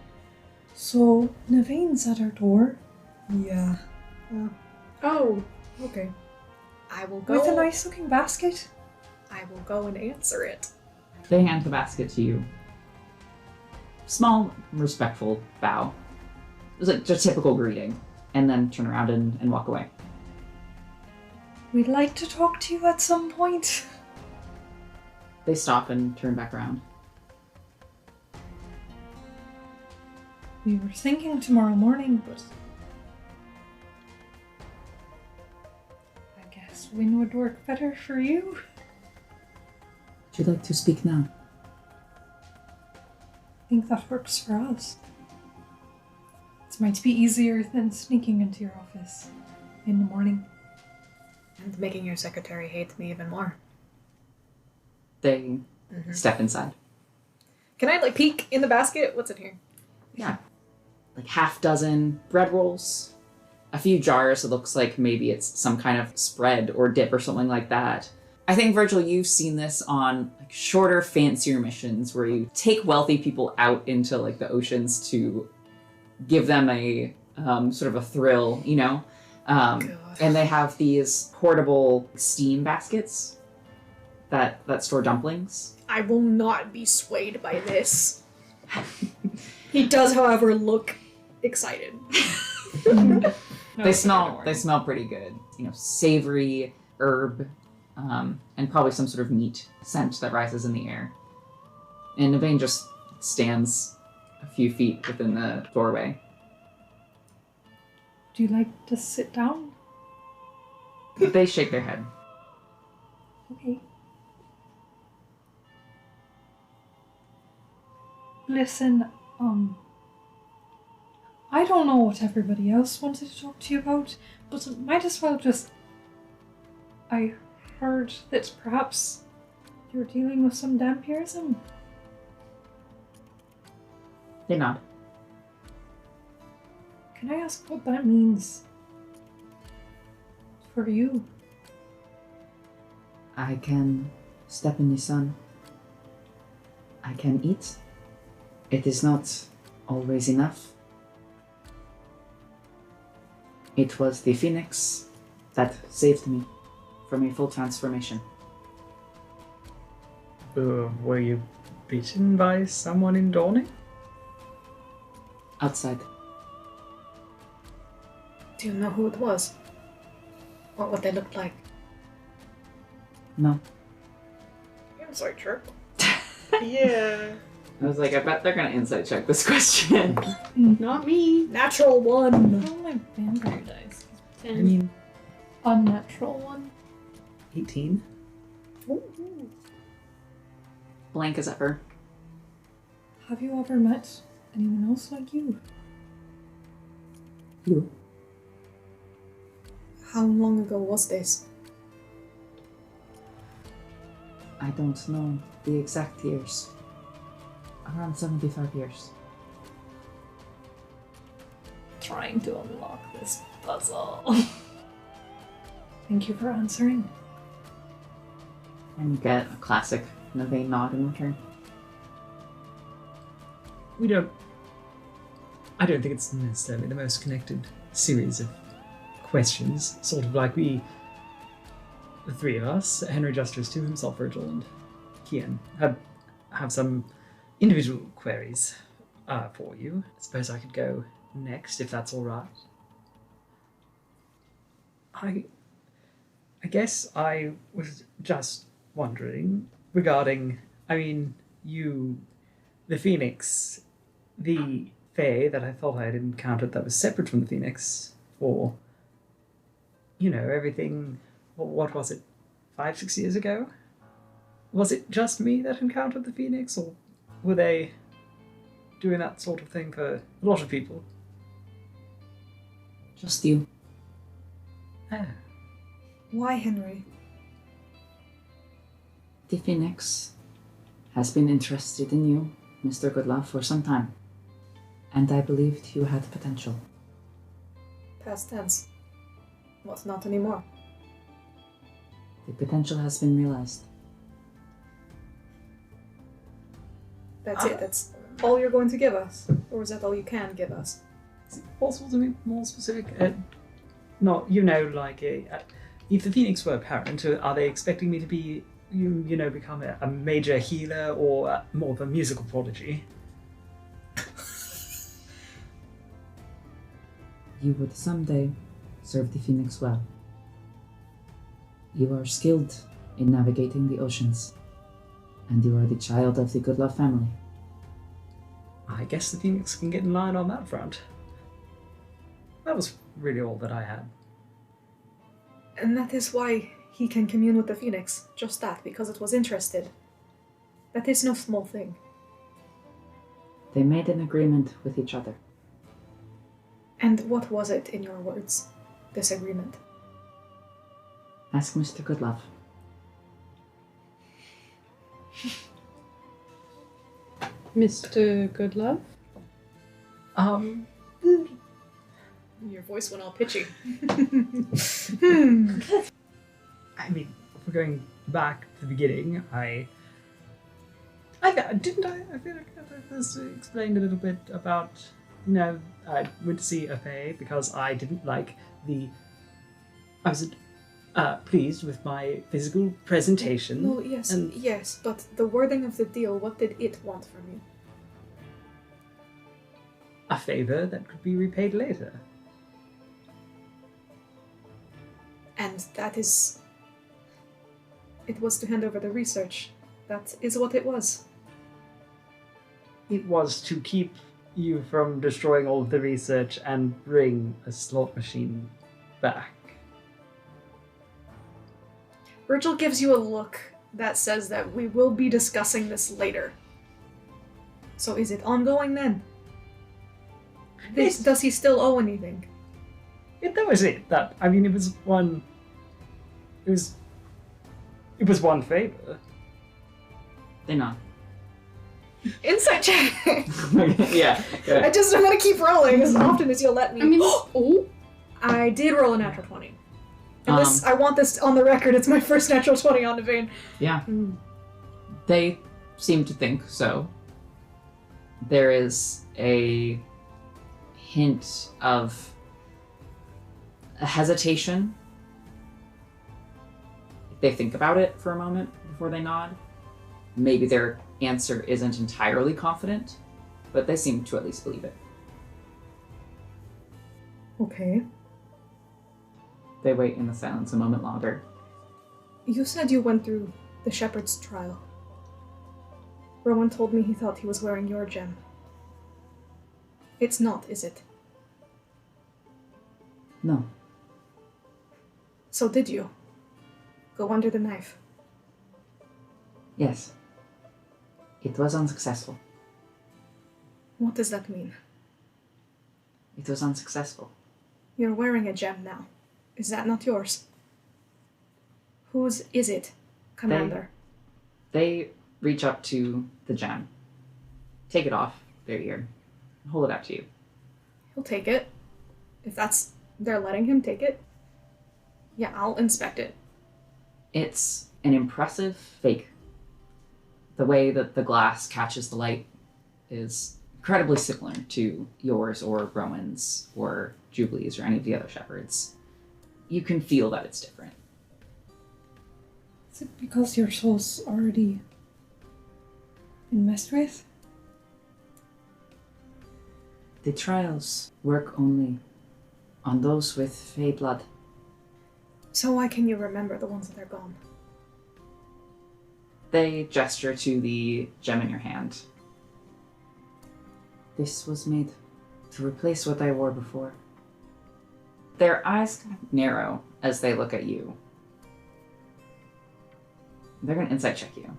So, Navain's at our door. Yeah. Oh, okay. I will go. With a nice looking basket. I will go and answer it. They hand the basket to you. Small, respectful bow. It was like just typical greeting. And then turn around and walk away. We'd like to talk to you at some point. They stop and turn back around. We were thinking tomorrow morning, but I guess when would work better for you? Would you like to speak now? I think that works for us. This might be easier than sneaking into your office in the morning. And making your secretary hate me even more. They step inside. Can I, peek in the basket? What's in here? Yeah. like half dozen bread rolls, a few jars. It looks like maybe it's some kind of spread or dip or something like that. I think, Virgil, you've seen this on like shorter, fancier missions where you take wealthy people out into like the oceans to give them a sort of a thrill, you know? And they have these portable steam baskets that store dumplings. I will not be swayed by this. He does, however, look excited. They smell pretty good. You know, savory, herb, and probably some sort of meat scent that rises in the air. And Navain just stands a few feet within the doorway. Do you like to sit down? They shake their head. Okay. Listen, I don't know what everybody else wanted to talk to you about, but it might as well just... I heard that perhaps you're dealing with some vampirism. They nod. Can I ask what that means for you? I can step in the sun. I can eat. It is not always enough. It was the phoenix that saved me from a full transformation. Were you beaten by someone in Dawning? Outside. Do you know who it was? Or what they looked like? No. Insight check. Yeah. I was like, I bet they're gonna insight check this question. Not me. Natural one. Oh, my vampire dice. 10. I mean, Unnatural one. 18? Blank as ever. Have you ever met anyone else like you? You? How long ago was this? I don't know the exact years. Around 75 years. Trying to unlock this puzzle. Thank you for answering. And you get a classic Navain nod in return. I don't think it's necessarily the most connected series of questions. Sort of like the three of us, Henry Justice to himself, Virgil, and Kian, have some individual queries for you. I suppose I could go next, if that's all right. I guess I was just wondering regarding, you, the Phoenix, the Fae that I thought I had encountered that was separate from the Phoenix, or, everything, what was it, 5-6 years ago? Was it just me that encountered the Phoenix, or were they doing that sort of thing for a lot of people? Just you. Oh. Why, Henry? The Phoenix has been interested in you, Mr. Goodlove, for some time. And I believed you had potential. Past tense. Well, not anymore. The potential has been realized. That's it. That's all you're going to give us? Or is that all you can give us? Is it possible to be more specific? If the Phoenix were apparent, are they expecting me to be, become a major healer or more of a musical prodigy? You would someday serve the Phoenix well. You are skilled in navigating the oceans, and you are the child of the Goodlove family. I guess the Phoenix can get in line on that front. That was really all that I had. And that is why he can commune with the Phoenix. Just that, because it was interested. That is no small thing. They made an agreement with each other. And what was it, in your words, this agreement? Ask Mr. Goodlove. Mr. Goodlove? Your voice went all pitchy. I mean, if we're going back to the beginning, I didn't I? I feel like this explained a little bit about, I went to see a fae because I didn't like I wasn't pleased with my physical presentation. No, yes, and yes, but the wording of the deal, what did it want from you? a favor that could be repaid later. And that is... It was to hand over the research. That is what it was. It was to keep you from destroying all of the research and bring a slot machine back. Virgil gives you a look that says that we will be discussing this later. So is it ongoing then? Does he still owe anything? That was it. It was one. It was one favor. They nod. Insight check! Yeah. I just am gonna keep rolling as often as you'll let me. I mean, I did roll a natural 20. And I want this on the record, it's my first natural 20 on the vein. Yeah. They seem to think so. There is a hint of a hesitation. They think about it for a moment before they nod. Maybe their answer isn't entirely confident, but they seem to at least believe it. Okay. They wait in the silence a moment longer. You said you went through the shepherd's trial. Rowan told me he thought he was wearing your gem. It's not, is it? No. So did you? Go under the knife? Yes. It was unsuccessful. What does that mean? It was unsuccessful. You're wearing a gem now. Is that not yours? Whose is it, Commander? They reach up to the gem, take it off their ear, and hold it out to you. He'll take it. If they're letting him take it. Yeah, I'll inspect it. It's an impressive fake. The way that the glass catches the light is incredibly similar to yours or Rowan's or Jubilee's or any of the other shepherds. You can feel that it's different. Is it because your soul's already been messed with? The trials work only on those with Fey blood. So why can you remember the ones that are gone? They gesture to the gem in your hand. This was made to replace what I wore before. Their eyes kind of narrow as they look at you. They're gonna insight check you.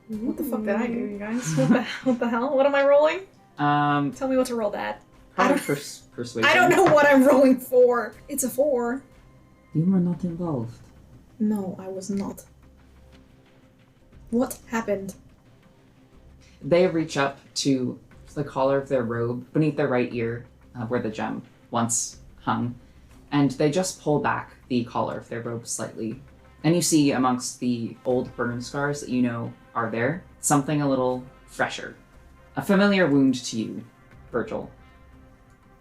What the fuck did I do, you guys? What the hell? What am I rolling? Tell me what to roll that. Probably persuasion. I don't know what I'm rolling for. It's a 4. You were not involved. No, I was not. What happened? They reach up to the collar of their robe beneath their right ear, where the gem once hung, and they just pull back the collar of their robe slightly. And you see amongst the old burn scars that you know are there, something a little fresher. A familiar wound to you, Virgil.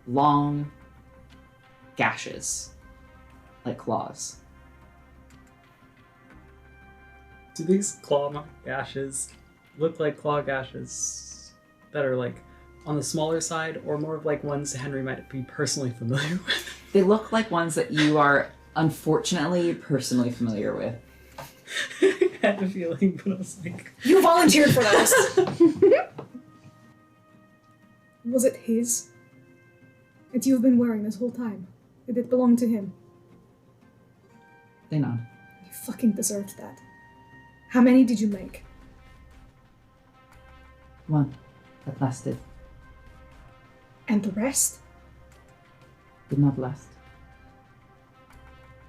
Long gashes, like claws. Do these claw gashes look like claw gashes that are like on the smaller side, or more of like ones Henry might be personally familiar with? They look like ones that you are unfortunately personally familiar with. I had a feeling, but I was like... You volunteered for this! Was it his? That you've been wearing this whole time? Did it belong to him? They nod. You fucking deserved that. How many did you make? One that lasted. And the rest? Did not last.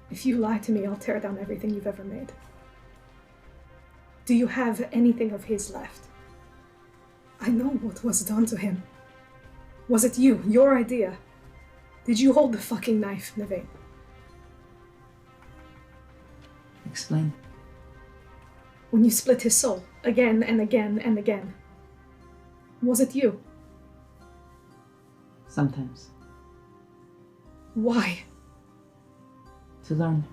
If you lie to me, I'll tear down everything you've ever made. Do you have anything of his left? I know what was done to him. Was it you? Your idea? Did you hold the fucking knife, Naveen? Explain. When you split his soul, again and again and again. Was it you? Sometimes. Why? To learn.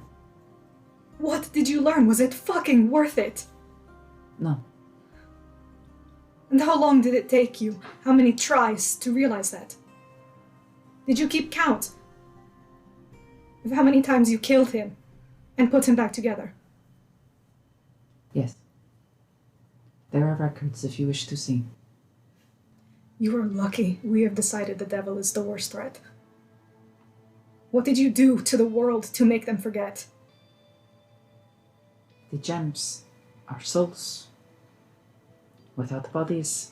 What did you learn? Was it fucking worth it? No. And how long did it take you? How many tries to realize that? Did you keep count of how many times you killed him and put him back together? Yes. There are records if you wish to see. You are lucky we have decided the devil is the worst threat. What did you do to the world to make them forget? The gems are souls. Without bodies,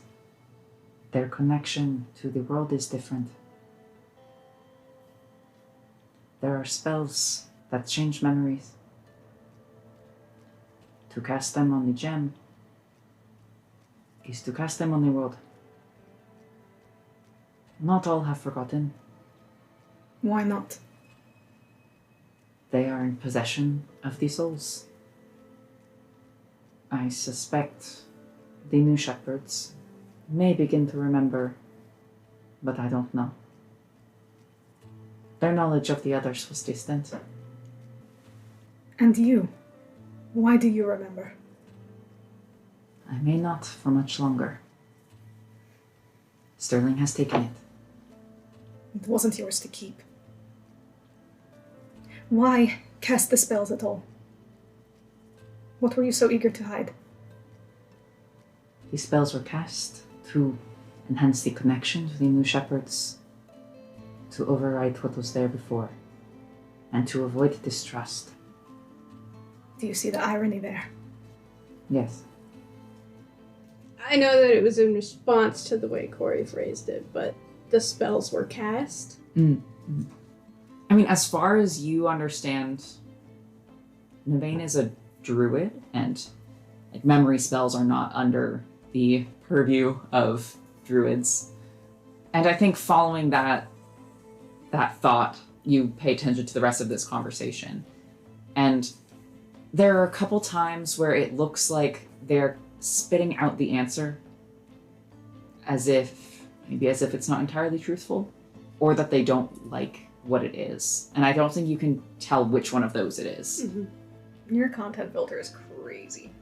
their connection to the world is different. There are spells that change memories. To cast them on the gem is to cast them on the world. Not all have forgotten. Why not? They are in possession of the souls. I suspect the new shepherds may begin to remember, but I don't know. Their knowledge of the others was distant. And you? Why do you remember? I may not for much longer. Sterling has taken it. It wasn't yours to keep. Why cast the spells at all? What were you so eager to hide? These spells were cast to enhance the connection to the new shepherds, to override what was there before, and to avoid distrust. Do you see the irony there? Yes. I know that it was in response to the way Corey phrased it, but the spells were cast. I mean, as far as you understand, Naveen is a druid, and like memory spells are not under the purview of druids. And I think following that thought, you pay attention to the rest of this conversation. And there are a couple times where it looks like they're spitting out the answer as if it's not entirely truthful, or that they don't like what it is. And I don't think you can tell which one of those it is. Mm-hmm. Your content filter is crazy.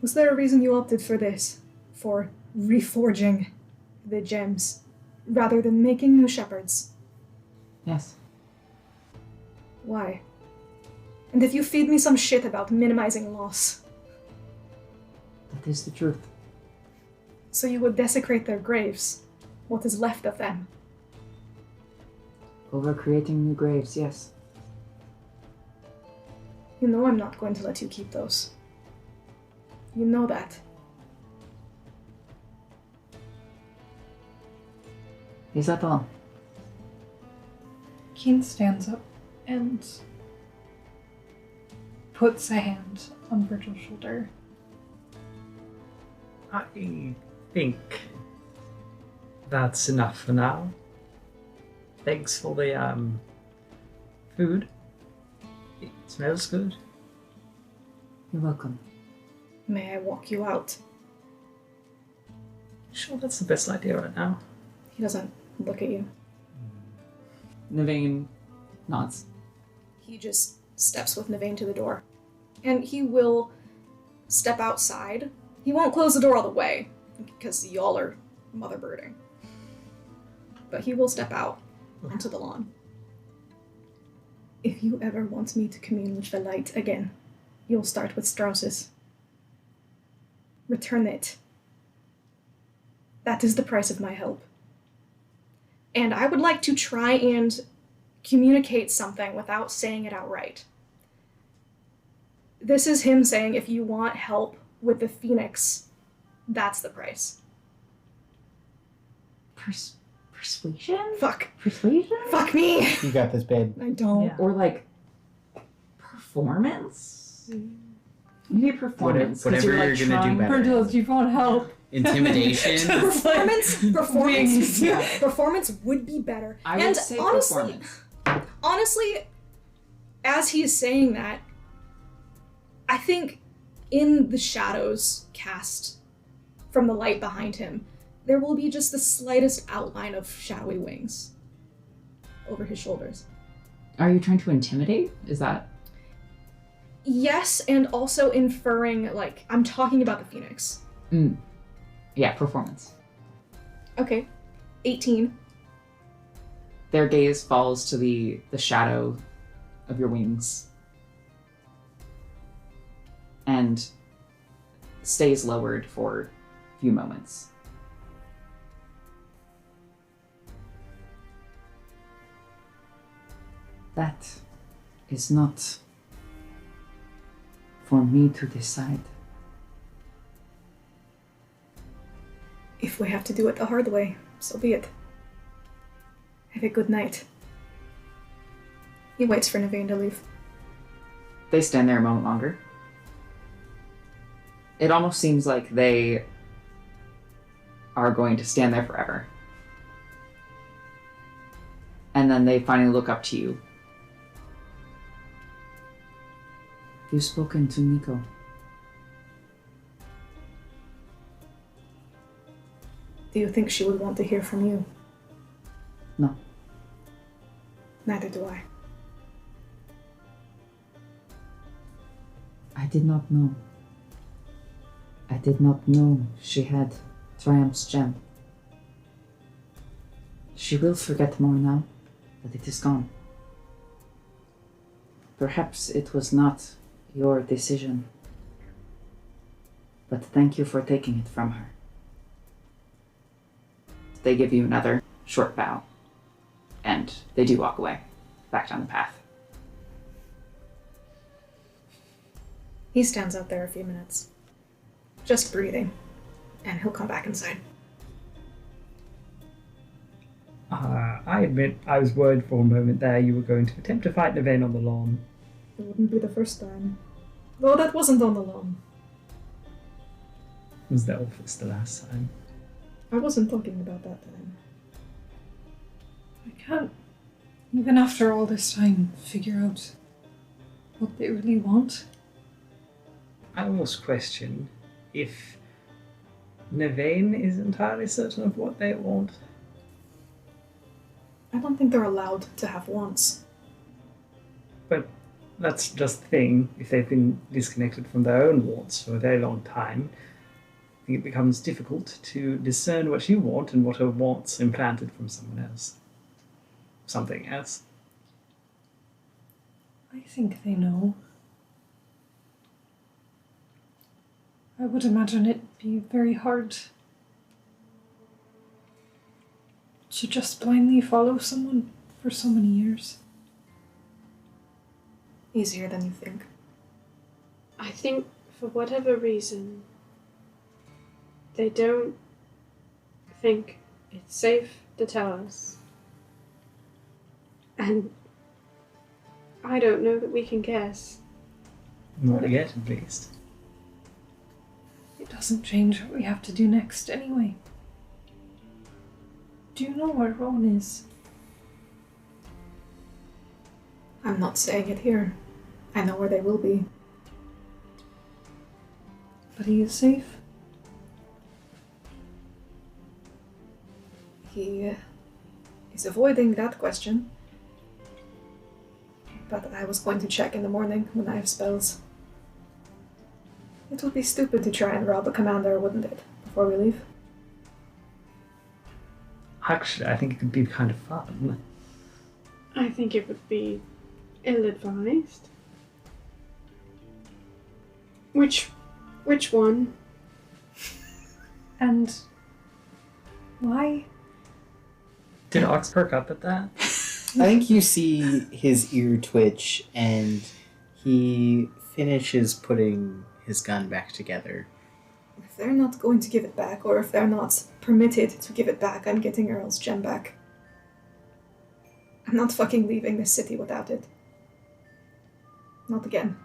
Was there a reason you opted for this? For reforging the gems, rather than making new shepherds? Yes. Why? And if you feed me some shit about minimizing loss, That is the truth. so you would desecrate their graves, what is left of them? Over creating new graves, yes. You know I'm not going to let you keep those. You know that. Is that all? Keen stands up and puts a hand on Virgil's shoulder. I think that's enough for now. Thanks for the food. It smells good. You're welcome. May I walk you out? Sure, that's the best idea right now. He doesn't look at you. Naveen nods. He just steps with Naveen to the door. And he will step outside. He won't close the door all the way, because y'all are mother birding. But he will step out onto the lawn. If you ever want me to commune with the light again, you'll start with Strauss's. Return it. That is the price of my help. And I would like to try and communicate something without saying it outright. This is him saying, if you want help with the Phoenix, that's the price. Persuasion? Fuck. Persuasion? Fuck me! You got this, babe. I don't. Yeah. Or like performance? Maybe performance. 'cause Whatever you're, you're gonna do trying- better. Virgil, do you want help? Intimidation. Performance. Yeah, performance would be better. I would say performance. Honestly, as he is saying that, I think in the shadows cast from the light behind him, there will be just the slightest outline of shadowy wings over his shoulders. Are you trying to intimidate? Is that? Yes, and also inferring, like, I'm talking about the phoenix. Yeah, performance. Okay. 18. Their gaze falls to the shadow of your wings and stays lowered for a few moments. That is not for me to decide. If we have to do it the hard way, so be it. Have a good night. He waits for Naveen to leave. They stand there a moment longer. It almost seems like they are going to stand there forever. And then they finally look up to you. You've spoken to Nico. Do you think she would want to hear from you? No. Neither do I. I did not know. I did not know she had Triumph's gem. She will forget more now that it is gone. Perhaps it was not your decision, but thank you for taking it from her. They give you another short bow, and they do walk away, back down the path. He stands out there a few minutes, just breathing, and he'll come back inside. I admit I was worried for a moment there you were going to attempt to fight Naveen on the lawn. It wouldn't be the first time. Though that wasn't on the lawn. It was the office the last time. I wasn't talking about that time. I can't, even after all this time, figure out what they really want. I almost question if Naveen is entirely certain of what they want. I don't think they're allowed to have wants. But that's just the thing. If they've been disconnected from their own wants for a very long time, I think it becomes difficult to discern what you want and what are wants implanted from someone else. Something else. I think they know. I would imagine it'd be very hard to just blindly follow someone for so many years. Easier than you think. I think for whatever reason, they don't think it's safe to tell us. And I don't know that we can guess. Not yet, at least. It doesn't change what we have to do next anyway. Do you know where Ron is? I'm not saying it here. I know where they will be. But he is safe? He is avoiding that question. But I was going to check in the morning when I have spells. It would be stupid to try and rob a commander, wouldn't it, before we leave? Actually, I think it could be kind of fun. I think it would be ill-advised. Which one? And why? Did Ox perk up at that? I think you see his ear twitch and he finishes putting his gun back together. If they're not going to give it back, or if they're not permitted to give it back, I'm getting Earl's gem back. I'm not fucking leaving this city without it. Not again.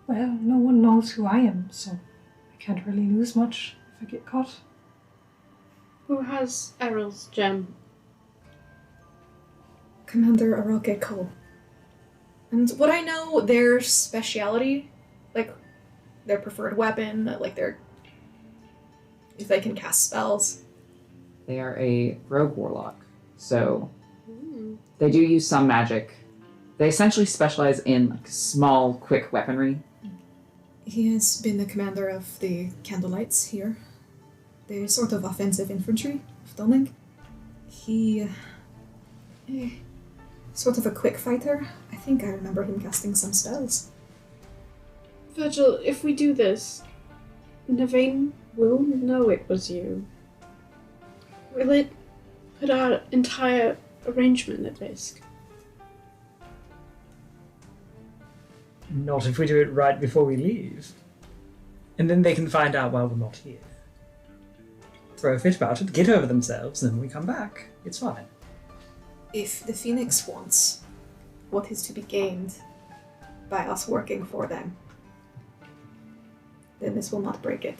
Well, no one knows who I am, so I Can't really lose much if I get caught. Who has Errol's gem? Commander Aroke Cole. And what I know, their speciality, like their preferred weapon, like if they can cast spells. They are a rogue warlock, so they do use some magic. They essentially specialize in like small, quick weaponry. He has been the commander of the Candlelights here. The sort of offensive infantry of Dunning. He... sort of a quick fighter. I think I remember him casting some spells. Virgil, if we do this, Navain will know it was you. Will it put our entire arrangement at risk? Not if we do it right before we leave. And then they can find out while we're not here. Throw a fit about it, get over themselves, then we come back. It's fine. If the Phoenix wants what is to be gained by us working for them, then this will not break it.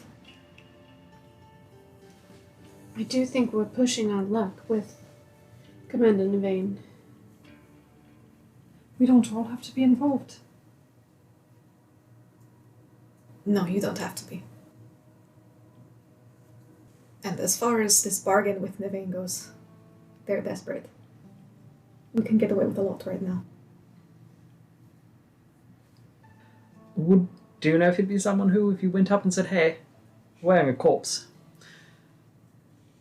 I do think we're pushing our luck with Commander Navain. We don't all have to be involved. No, you don't have to be. And as far as this bargain with Navain goes, they're desperate. We can get away with a lot right now. Do you know if it'd be someone who, if you went up and said, hey, wearing a corpse?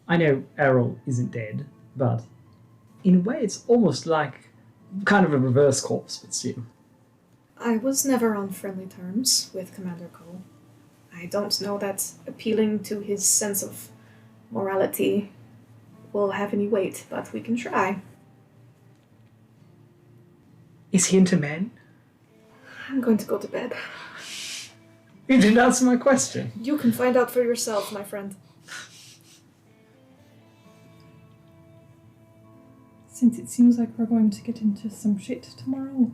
I know Errol isn't dead, but in a way it's almost like kind of a reverse corpse, but still. I was never on friendly terms with Commander Cole. I don't know that appealing to his sense of morality will have any weight, but we can try. Is he into men? I'm going to go to bed. You didn't answer my question. You can find out for yourself, my friend. Since it seems like we're going to get into some shit tomorrow,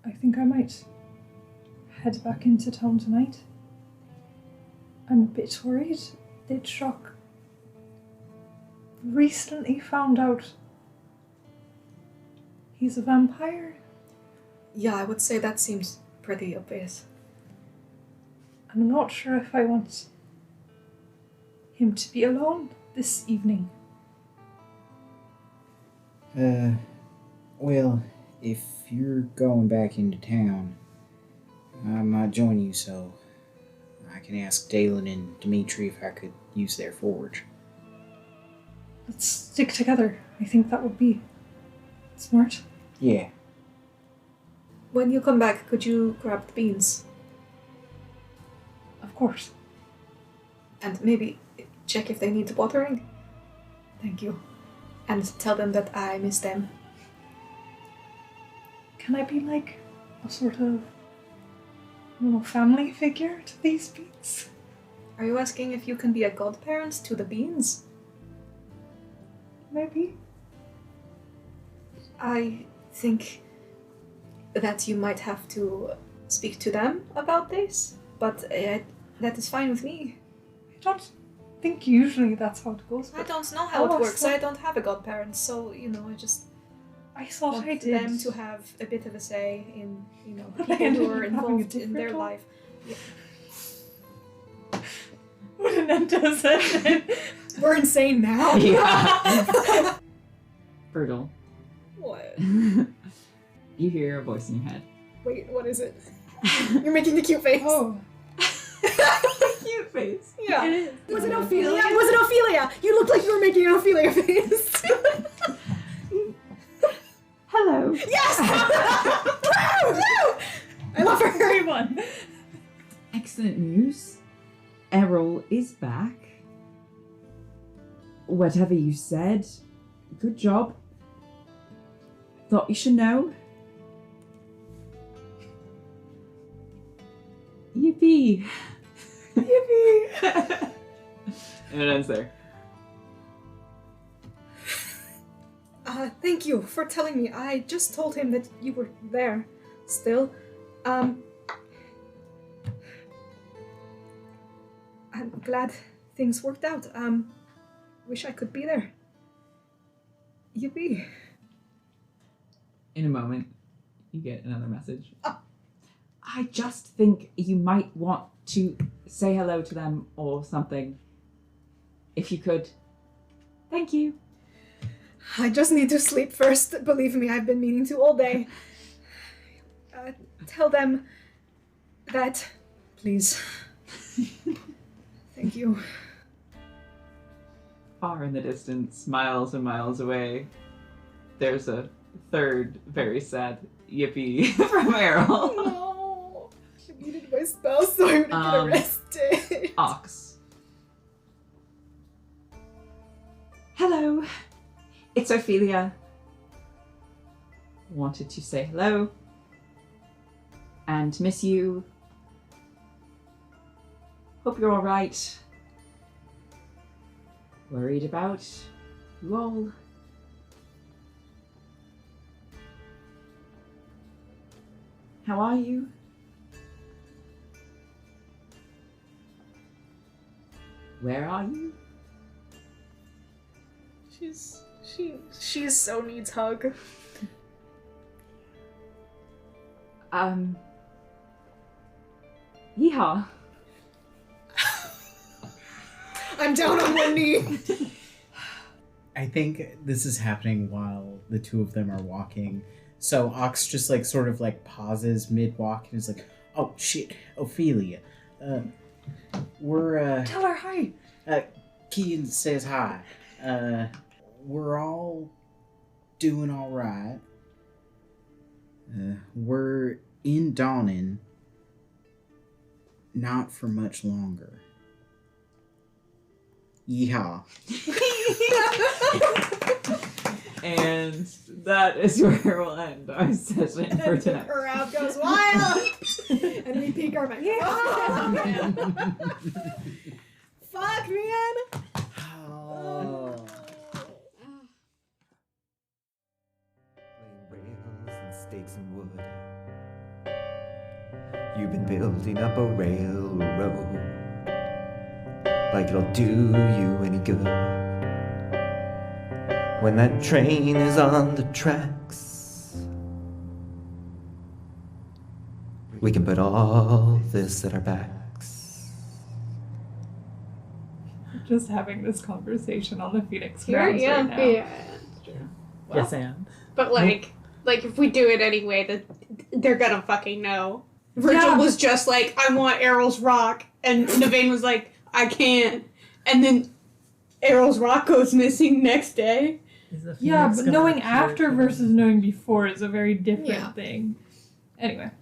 I think I might head back into town tonight. I'm a bit worried that Shock recently found out he's a vampire. Yeah, I would say that seems pretty obvious. And I'm not sure if I want him to be alone this evening. Well, if you're going back into town, I might join you, so I can ask Dalen and Dimitri if I could use their forge. Let's stick together. I think that would be smart. Yeah. When you come back, could you grab the beans? Of course. And maybe check if they need watering? Thank you. And tell them that I miss them. Can I be like a sort of family figure to these beans? Are you asking if you can be a godparent to the beans? Maybe. I think that you might have to speak to them about this, but that is fine with me. I don't think usually that's how it goes. I don't know how Oh, it works. so- I don't have a godparent, so, I I thought want I did. them to have a bit of a say in, But people I who are ended up having a involved in their different one. life. What an end to a session. We're insane now. Yeah. Virgil, What? you hear a voice in your head. Wait, what is it? You're making a cute face. Oh, Cute face. Yeah. it is. Was it Ophelia? Was it Ophelia? You looked like you were making an Ophelia face. Hello. Yes! I love her. Everyone. Excellent news. Errol is back. Whatever you said, good job. Thought you should know. Yippee! Yippee! And it ends there. Thank you for telling me. I just told him that you were there. Still. I'm glad things worked out. Wish I could be there. Yippee. In a moment, you get another message. I just think you might want to say hello to them or something. If you could. Thank you. I just need to sleep first. Believe me, I've been meaning to all day. Tell them that, please. Thank you. Far in the distance, miles and miles away, there's a third very sad yippee from Errol. No. I needed my spell so I wouldn't get arrested. Ox. Hello. It's Ophelia. Wanted to say hello. And miss you. Hope you're alright. Worried about you all. How are you? Where are you? She so needs hug. Yeehaw. I'm down on one knee. I think this is happening while the two of them are walking. So Ox just like sort of like pauses mid-walk and is like, "Oh shit, Ophelia. We're Tell her hi. Kean says hi. We're all doing all right. We're in Dawning. Not for much longer. Yeehaw." And that is where we'll end our session for And the tonight. crowd goes wild. And we peek our microphones. Fuck, man. Oh. Laying rails and stakes and wood. You've been building up a railroad like it'll do you any good. When that train is on the tracks, we can put all this at our backs. Just having this conversation on the Phoenix Here, grounds yeah, right now. yeah, that's true. Yes, and But like if we do it anyway, that they're gonna fucking know. Virgil Yeah. was just like, I want Errol's rock, and Navain was like, I can't. And then Errol's rock goes missing next day. is the Yeah, Phoenix but gonna knowing appear after to- versus knowing before is a very different Yeah. thing. Anyway.